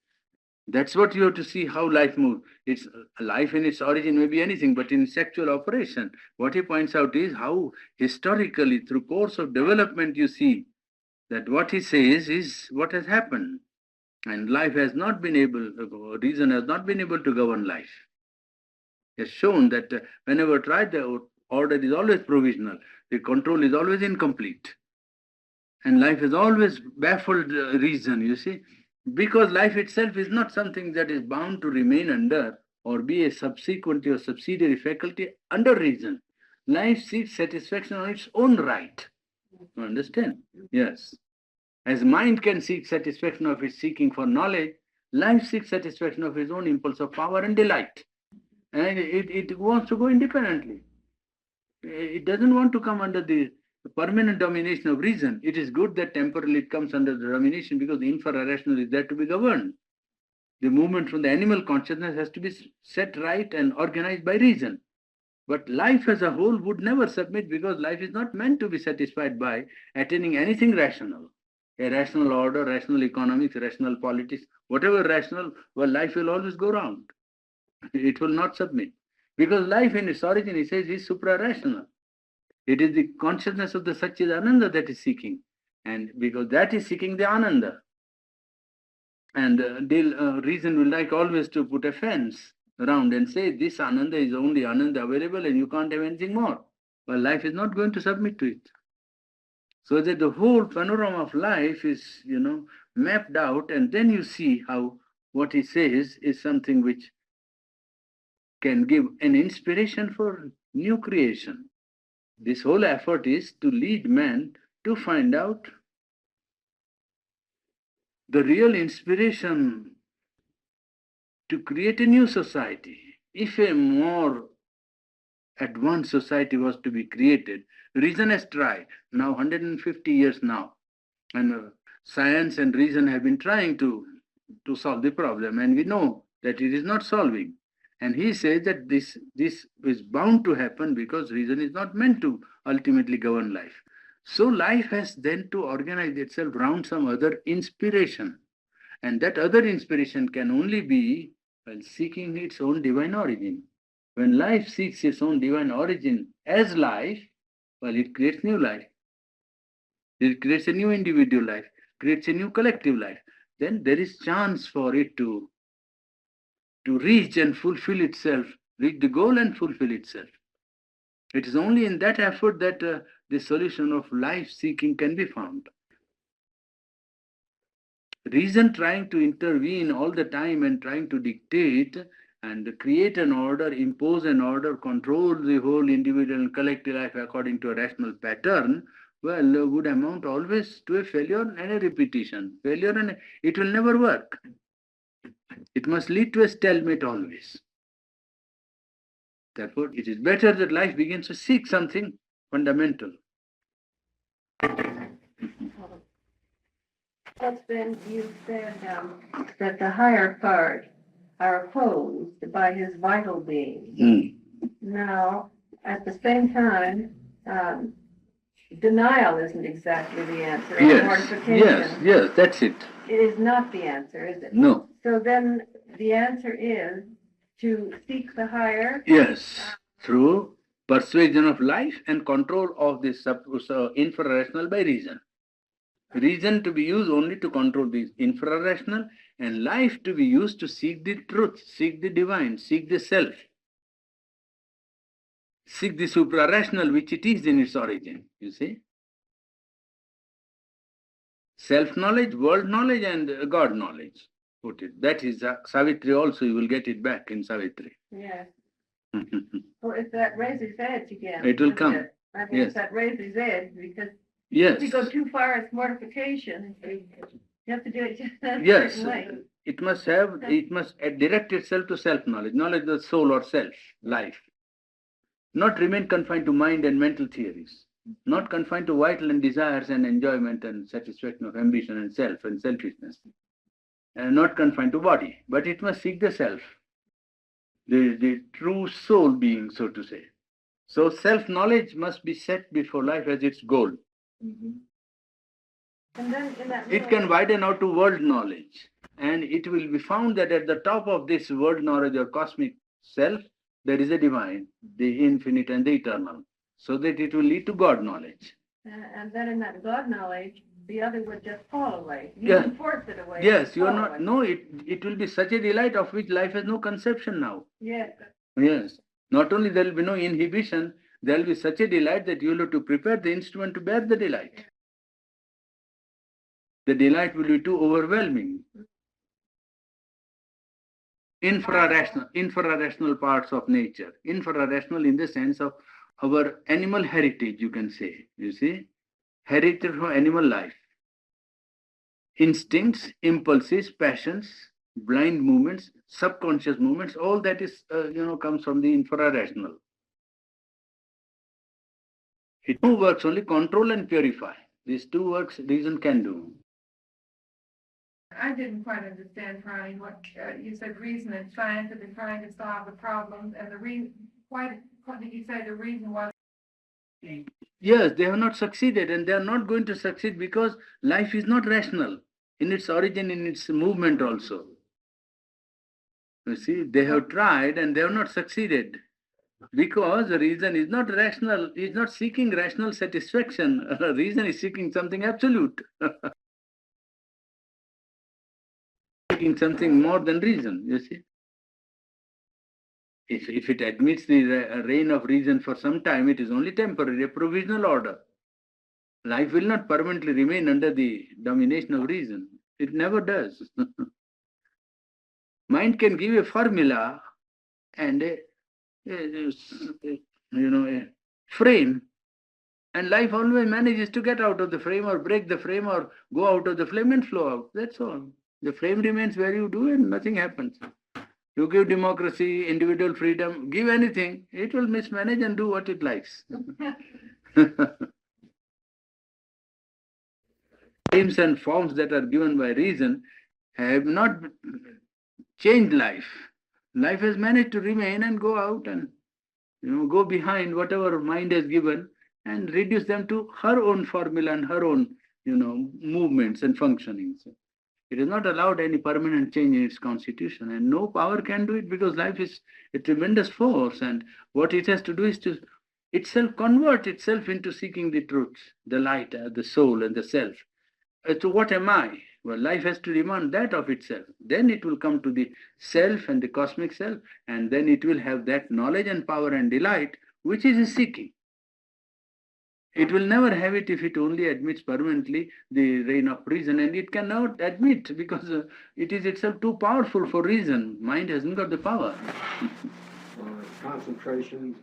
That's what you have to see how life moves. It's life in its origin may be anything, but in its actual operation, what he points out is how historically, through course of development, you see that what he says is what has happened. And life has not been able, reason has not been able to govern life. He has shown that whenever tried, the order is always provisional, the control is always incomplete. And life has always baffled reason, you see, because life itself is not something that is bound to remain under or be a subsequent or subsidiary faculty under reason. Life seeks satisfaction on its own right. You understand? Yes. As mind can seek satisfaction of its seeking for knowledge, life seeks satisfaction of its own impulse of power and delight. And it wants to go independently. It doesn't want to come under the permanent domination of reason. It is good that temporarily it comes under the domination because the infra-rational is there to be governed. The movement from the animal consciousness has to be set right and organized by reason. But life as a whole would never submit because life is not meant to be satisfied by attaining anything rational. A rational order, rational economics, rational politics, whatever rational, well, life will always go round. It will not submit. Because life in its origin, he says, is supra-rational. It is the consciousness of the Satchidananda that is seeking. And because that is seeking the Ananda. And reason will like always to put a fence around and say, this Ananda is only Ananda available and you can't have anything more. Well, life is not going to submit to it. So that the whole panorama of life is, mapped out, and then you see how what he says is something which can give an inspiration for new creation. This whole effort is to lead man to find out the real inspiration to create a new society. If a more advanced society was to be created, reason has tried now 150 years now, and science and reason have been trying to solve the problem, and we know that it is not solving. And he says that this is bound to happen because reason is not meant to ultimately govern life. So life has then to organize itself around some other inspiration. And that other inspiration can only be while seeking its own divine origin. When life seeks its own divine origin as life, well, it creates new life. It creates a new individual life, creates a new collective life. Then there is chance for it to reach and fulfill itself, reach the goal and fulfill itself. It is only in that effort that the solution of life seeking can be found. Reason trying to intervene all the time and trying to dictate and create an order, impose an order, control the whole individual and collective life according to a rational pattern, well, would amount always to a failure and a repetition. Failure, and it will never work. It must lead to a stalemate always. Therefore, it is better that life begins to seek something fundamental. But then you said that the higher parts are opposed by his vital being. Now, at the same time, denial isn't exactly the answer. Or mortification. Yes, that's it. It is not the answer, is it? No. So then the answer is to seek the higher. Yes, through persuasion of life and control of this infrarational by reason. Reason to be used only to control the infrarational, and life to be used to seek the truth, seek the divine, seek the self, seek the suprarational which it is in its origin, you see. Self-knowledge, world knowledge, and God knowledge. Put it. That is Savitri also, you will get it back in Savitri. Yes. Well, if that raises edge again. It will come. I mean, if that raises edge, because yes. If you go too far, it's mortification. You have to do it just a yes. certain way. It must direct itself to self-knowledge, knowledge of the soul or self, life. Not remain confined to mind and mental theories. Not confined to vital and desires and enjoyment and satisfaction of ambition and self and selfishness. And not confined to body, but it must seek the self, the true soul being, so to say. So self-knowledge must be set before life as its goal. Mm-hmm. And then in that it can widen out to world knowledge, and it will be found that at the top of this world knowledge or cosmic self, there is a divine, the infinite and the eternal, so that it will lead to God knowledge. And then in that God knowledge, the other would just fall away. You Yeah. can force it away. Yes, you are not. Away. No, it will be such a delight of which life has no conception now. Yes. Yes. Not only there will be no inhibition, there will be such a delight that you will have to prepare the instrument to bear the delight. The delight will be too overwhelming. Infrarational parts of nature. Infrarational in the sense of our animal heritage, you can say. You see? Heritage from animal life. Instincts, impulses, passions, blind movements, subconscious movements, all that is, comes from the infrarational. It two works only, control and purify. These two works reason can do. I didn't quite understand, Purani, what you said. Reason and science have been trying to solve the problems, and the reason. Why did you say the reason why? Yes, they have not succeeded, and they are not going to succeed because life is not rational in its origin, in its movement also. You see, they have tried and they have not succeeded. Because the reason is not rational, is not seeking rational satisfaction. Reason is seeking something absolute. Seeking something more than reason, you see. If it admits the reign of reason for some time, it is only temporary, a provisional order. Life will not permanently remain under the domination of reason. It never does. Mind can give a formula and a frame, and life always manages to get out of the frame or break the frame or go out of the flame and flow out. That's all. The frame remains where you do and nothing happens. You give democracy, individual freedom, give anything, it will mismanage and do what it likes. Frames and forms that are given by reason have not changed life. Life has managed to remain and go out and go behind whatever mind has given and reduce them to her own formula and her own movements and functionings. It has not allowed any permanent change in its constitution, and no power can do it because life is a tremendous force, and what it has to do is to itself convert itself into seeking the truth, the light, the soul and the self. So what am I? Well, life has to demand that of itself. Then it will come to the self and the cosmic self, and then it will have that knowledge and power and delight which is seeking. It will never have it if it only admits permanently the reign of reason, and it cannot admit because it is itself too powerful for reason. Mind hasn't got the power. Concentration,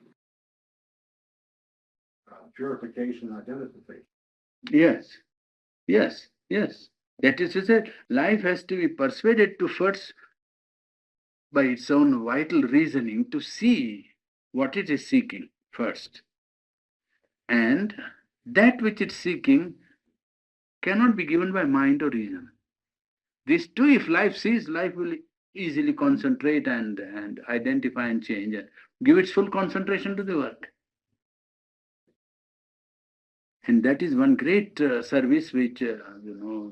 purification, identification. Yes, yes, yes. That is to say, life has to be persuaded to first, by its own vital reasoning, to see what it is seeking first. And that which it's seeking cannot be given by mind or reason. These two, if life sees, life will easily concentrate and identify and change and give its full concentration to the work. And that is one great service which, in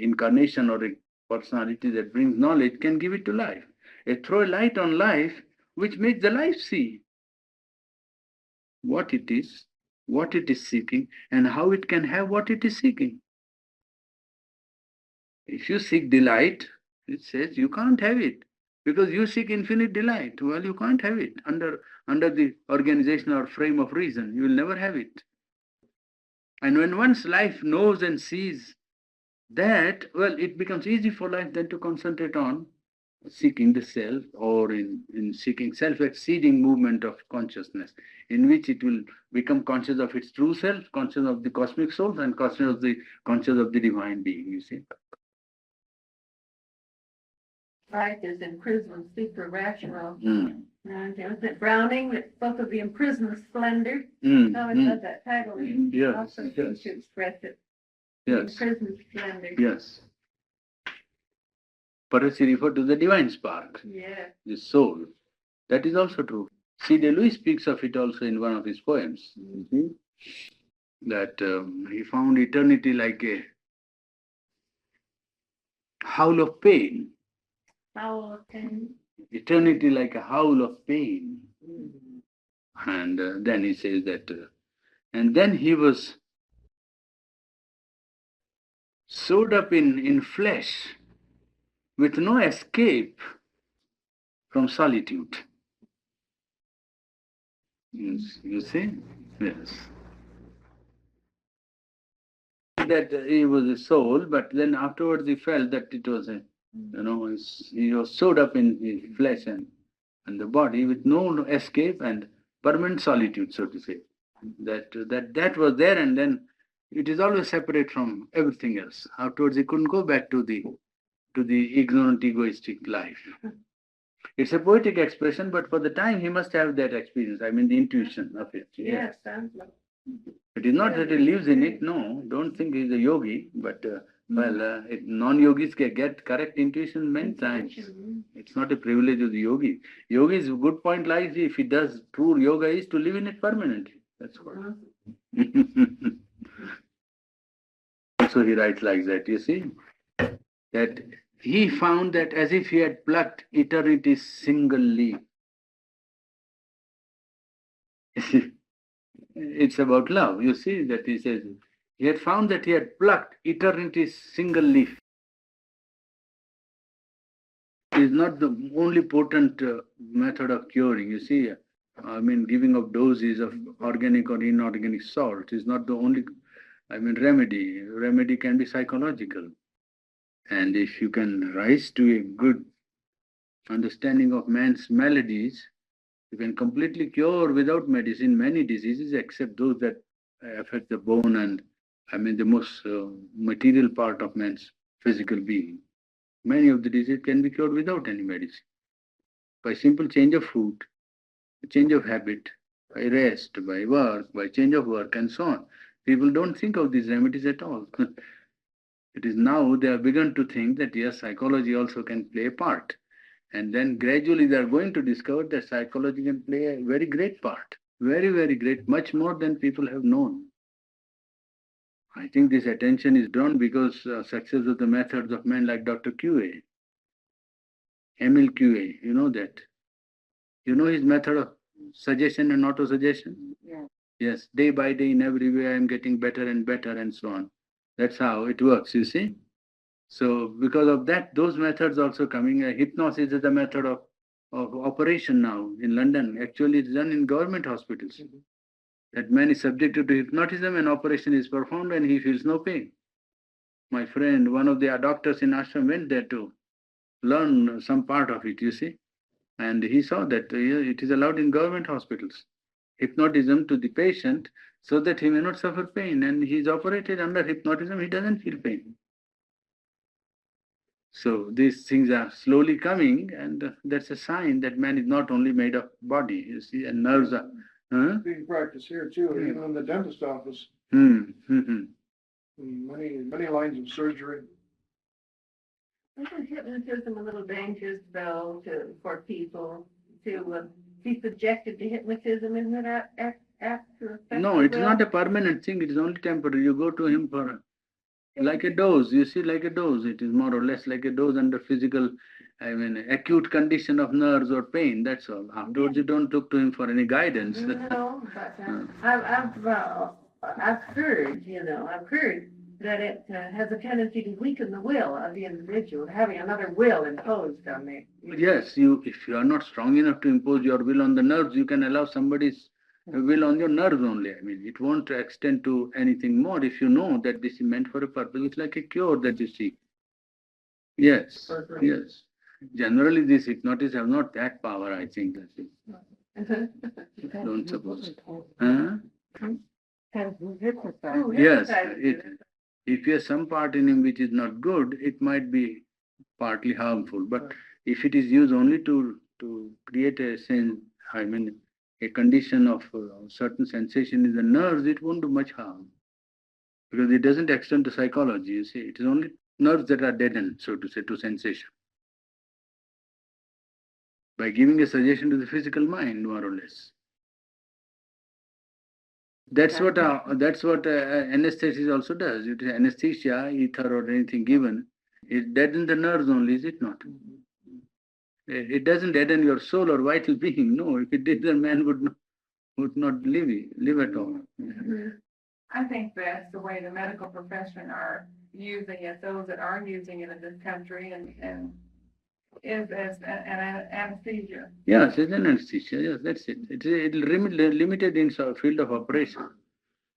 incarnation or a personality that brings knowledge can give it to life. It throw a light on life which makes the life see what it is seeking, and how it can have what it is seeking. If you seek delight, it says you can't have it because you seek infinite delight. Well, you can't have it under the organization or frame of reason. You will never have it. And when one's life knows and sees that, well, it becomes easy for life then to concentrate on seeking the self, or in seeking self-exceeding movement of consciousness, in which it will become conscious of its true self, conscious of the cosmic soul, and conscious of the divine being, you see. Life is imprisoned, super rational. Mm. And was it Browning that spoke of the imprisoned splendor? No, it said that title. Yes, Also yes. seems to express it. Yes, Imprisoned splendor. yes. Parasi referred to the divine spark, Yeah. the soul. That is also true. C.D. Lewis speaks of it also in one of his poems. That he found eternity like a howl of pain. Howl of pain. Eternity like a howl of pain. And then he says that, and then he was sewed up in flesh with no escape from solitude. Yes, you see? Yes. That he was a soul, but then afterwards he felt that it was he was sewed up in his flesh and the body with no escape and permanent solitude, so to say. That was there, and then it is always separate from everything else. Afterwards he couldn't go back to the ignorant, egoistic life. It's a poetic expression, but for the time he must have that experience. I mean, the intuition of it. Yes, sounds like. It is not that he lives in it. No, don't think he's a yogi. But non-yogis can get correct intuition many times. It's not a privilege of the yogi. Yogi's good point lies if he does true yoga is to live in it permanently. That's what. So he writes like that. You see that he found that as if he had plucked eternity's single leaf. It's about love. You see that he says he had found that he had plucked eternity's single leaf. It is not the only potent method of curing. You see, I mean, giving of doses of organic or inorganic salt is not the only, remedy. Remedy can be psychological. And if you can rise to a good understanding of man's maladies, you can completely cure without medicine many diseases except those that affect the bone and the most material part of man's physical being. Many of the diseases can be cured without any medicine. By simple change of food, change of habit, by rest, by work, by change of work and so on. People don't think of these remedies at all. It is now they have begun to think that yes, psychology also can play a part. And then gradually they are going to discover that psychology can play a very great part. Very, very great, much more than people have known. I think this attention is drawn because success of the methods of men like Dr. QA, Emil QA, you know that. You know his method of suggestion and auto-suggestion? Yeah. Yes, day by day in every way I am getting better and better and so on. That's how it works, you see. So because of that, those methods also coming. Hypnosis is a method of operation now in London. Actually, it's done in government hospitals. That man is subjected to hypnotism, an operation is performed and he feels no pain. My friend, one of the doctors in Ashram went there to learn some part of it, you see. And he saw that it is allowed in government hospitals. Hypnotism to the patient so that he may not suffer pain. And he is operated under hypnotism, he doesn't feel pain. So these things are slowly coming, and that's a sign that man is not only made of body, you see, and nerves are. Huh? Being practiced here too, even in the dentist office, Mm-hmm. many lines of surgery. Isn't hypnotism a little dangerous, though, for people to be subjected to hypnotism? Isn't that apt to affect No, the it is will? not a permanent thing, it is only temporary. You go to him for like a dose, you see, like a dose. It is more or less like a dose under physical, acute condition of nerves or pain, that's all. Afterwards, you don't look to him for any guidance. No, but I've heard, I've heard that it has a tendency to weaken the will of the individual, having another will imposed on me. Yes, if you are not strong enough to impose your will on the nerves, you can allow somebody's will on your nerves only. It won't extend to anything more if you know that this is meant for a purpose. It's like a cure that you seek. Yes, yes. Generally, these hypnotists have not that power, I think. That's it. Don't suppose. Huh? Oh, Yes, hypnotized. if you have some part in him which is not good, it might be partly harmful. But if it is used only to create a sense, a condition of certain sensation in the nerves, it won't do much harm. Because it doesn't extend to psychology, you see. It is only nerves that are deadened, so to say, to sensation. By giving a suggestion to the physical mind, more or less. That's what anesthesia also does. It is anesthesia, ether or anything given. It deadens the nerves only, is it not? It doesn't deaden your soul or vital being. No, if it did, the man would not live at all. I think that's the way the medical profession are using it, those that are using it in this country and is as an anesthesia. Yes, it's an anesthesia. Yes, that's it. It's limited in field of operation,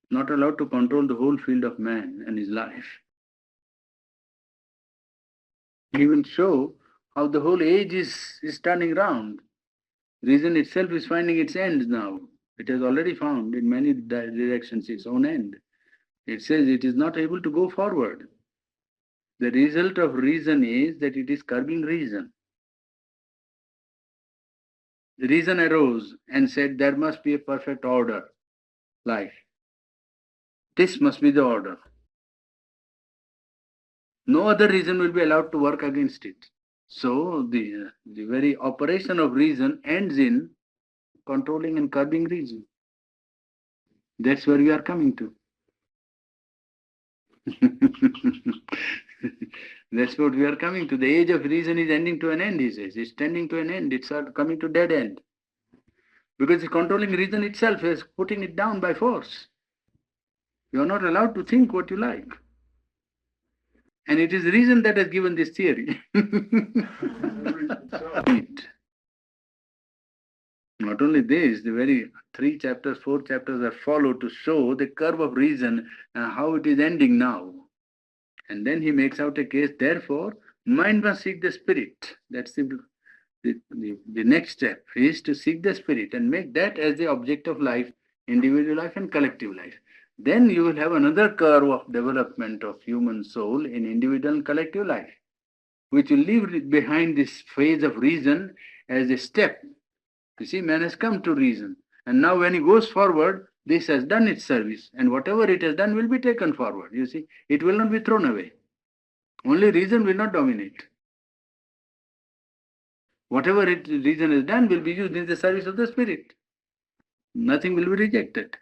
not allowed to control the whole field of man and his life. He will show how the whole age is turning round. Reason itself is finding its end now. It has already found in many directions its own end. It says it is not able to go forward. The result of reason is that it is curbing reason. The reason arose and said there must be a perfect order, life. This must be the order. No other reason will be allowed to work against it. So the very operation of reason ends in controlling and curbing reason. That's where we are coming to. That's what we are coming to. The age of reason is ending to an end, he says. It's tending to an end. It's coming to dead end. Because the controlling reason itself is putting it down by force. You are not allowed to think what you like. And it is reason that has given this theory. Not only this, the very 3 chapters, 4 chapters are followed to show the curve of reason and how it is ending now. And then he makes out a case, therefore, mind must seek the spirit. That's the next step is to seek the spirit and make that as the object of life, individual life and collective life. Then you will have another curve of development of human soul in individual and collective life, which will leave behind this phase of reason as a step. You see, man has come to reason. And now when he goes forward, this has done its service. And whatever it has done will be taken forward. You see, it will not be thrown away. Only reason will not dominate. Whatever reason has done will be used in the service of the spirit. Nothing will be rejected.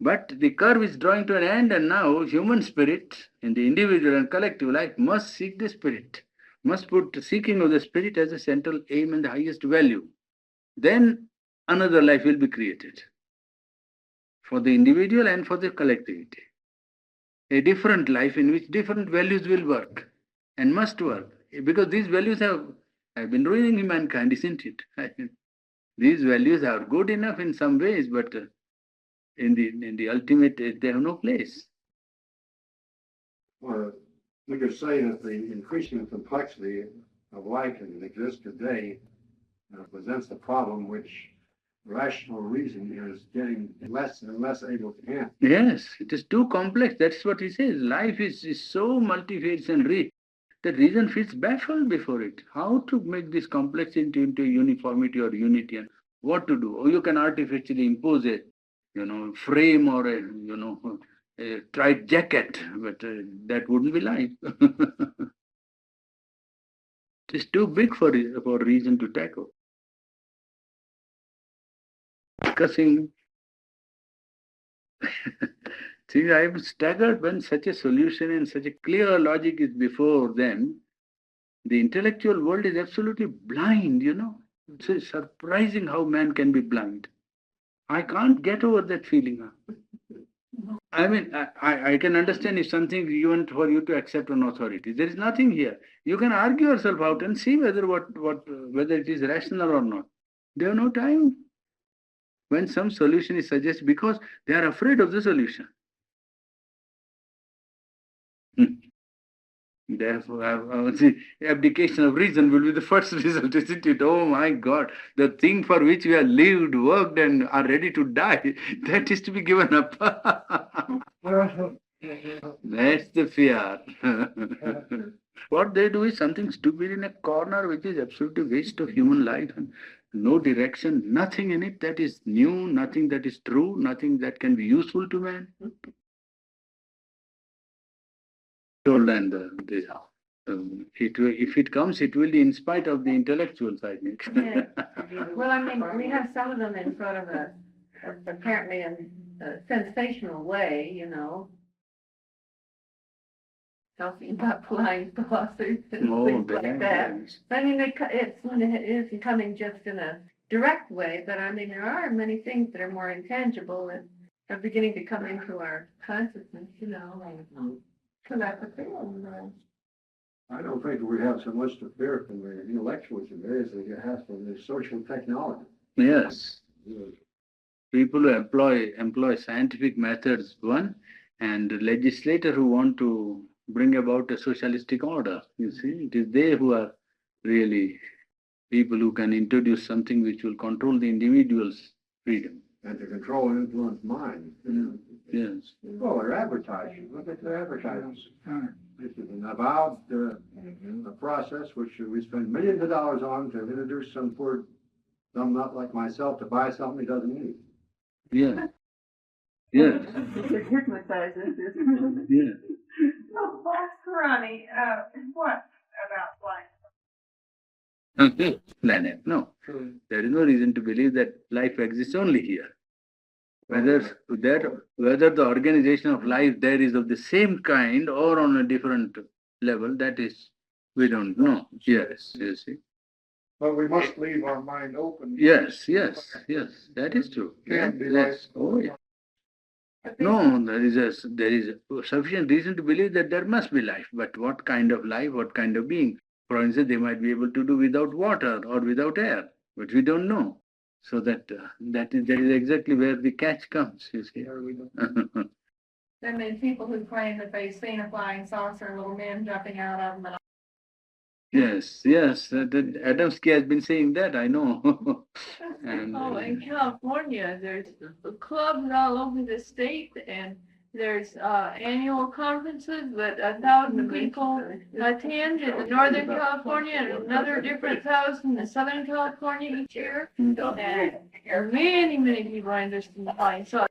But the curve is drawing to an end, and now human spirit in the individual and collective life must seek the spirit, must put the seeking of the spirit as a central aim and the highest value. Then another life will be created for the individual and for the collectivity. A different life in which different values will work and must work, because these values have been ruining mankind, isn't it? These values are good enough in some ways, but in the ultimate, they have no place. Well, we could say that the increasing complexity of life as it exists today presents a problem which rational reason is getting less and less able to handle. Yes, it is too complex. That's what he says. Life is so multifarious and rich that reason feels baffled before it. How to make this complexity into uniformity or unity, and what to do? Or you can artificially impose a, frame or a tight jacket, but that wouldn't be life. It is too big for reason to tackle. Discussing. See, I am staggered when such a solution and such a clear logic is before them. The intellectual world is absolutely blind, It's surprising how man can be blind. I can't get over that feeling. I mean, I can understand if something is given for you to accept an authority. There is nothing here. You can argue yourself out and see whether it is rational or not. They have no time. When some solution is suggested, because they are afraid of the solution. Therefore, the abdication of reason will be the first result, isn't it? Oh my God, the thing for which we have lived, worked, and are ready to die, that is to be given up. That's the fear. What they do is something stupid in a corner, which is absolutely waste of human life. And no direction, nothing in it that is new, nothing that is true, nothing that can be useful to man. And if it comes, it will be in spite of the intellectuals, I think. Yeah. Well, I mean, we have some of them in front of us, apparently in a sensational way, talking about flying saucers and things like that. I mean, it isn't coming just in a direct way, but I mean, there are many things that are more intangible and are beginning to come into our consciousness, So that's a feeling. I don't think we have so much to fear from the intellectuals today as we have from the social technology. Yes. People who employ scientific methods, one, and legislators who want to bring about a socialistic order. You see, it is they who are really people who can introduce something which will control the individual's freedom. And to control and influence minds. Yes. Well, they're advertising. Look at their advertisements. This is an avowed a process which we spend millions of dollars on to introduce some not like myself, to buy something he doesn't need. Yeah. Yes. Yeah. So, Purani, what about flying? Planet. No. There is no reason to believe that life exists only here. Whether the organization of life there is of the same kind or on a different level, that is, we don't know. Yes, you see. But we must leave our mind open. Yes, that is true. Can be Yes. Oh, yeah. No, there is sufficient reason to believe that there must be life. But what kind of life, what kind of being? For instance, they might be able to do without water or without air, but we don't know. So that is exactly where the catch comes, you see. There have been people who claim that they've seen a flying saucer and little men jumping out of them. Yes. Adamski has been saying that, I know. And, in California, there's clubs all over the state, and there's annual conferences that 1,000 people attend in Northern California and another different 1,000 in Southern California each year. And there are many, many people are interested in flying. So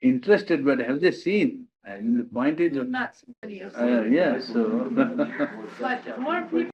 interested, but have they seen? And the point is, not somebody else. yeah, so. But more people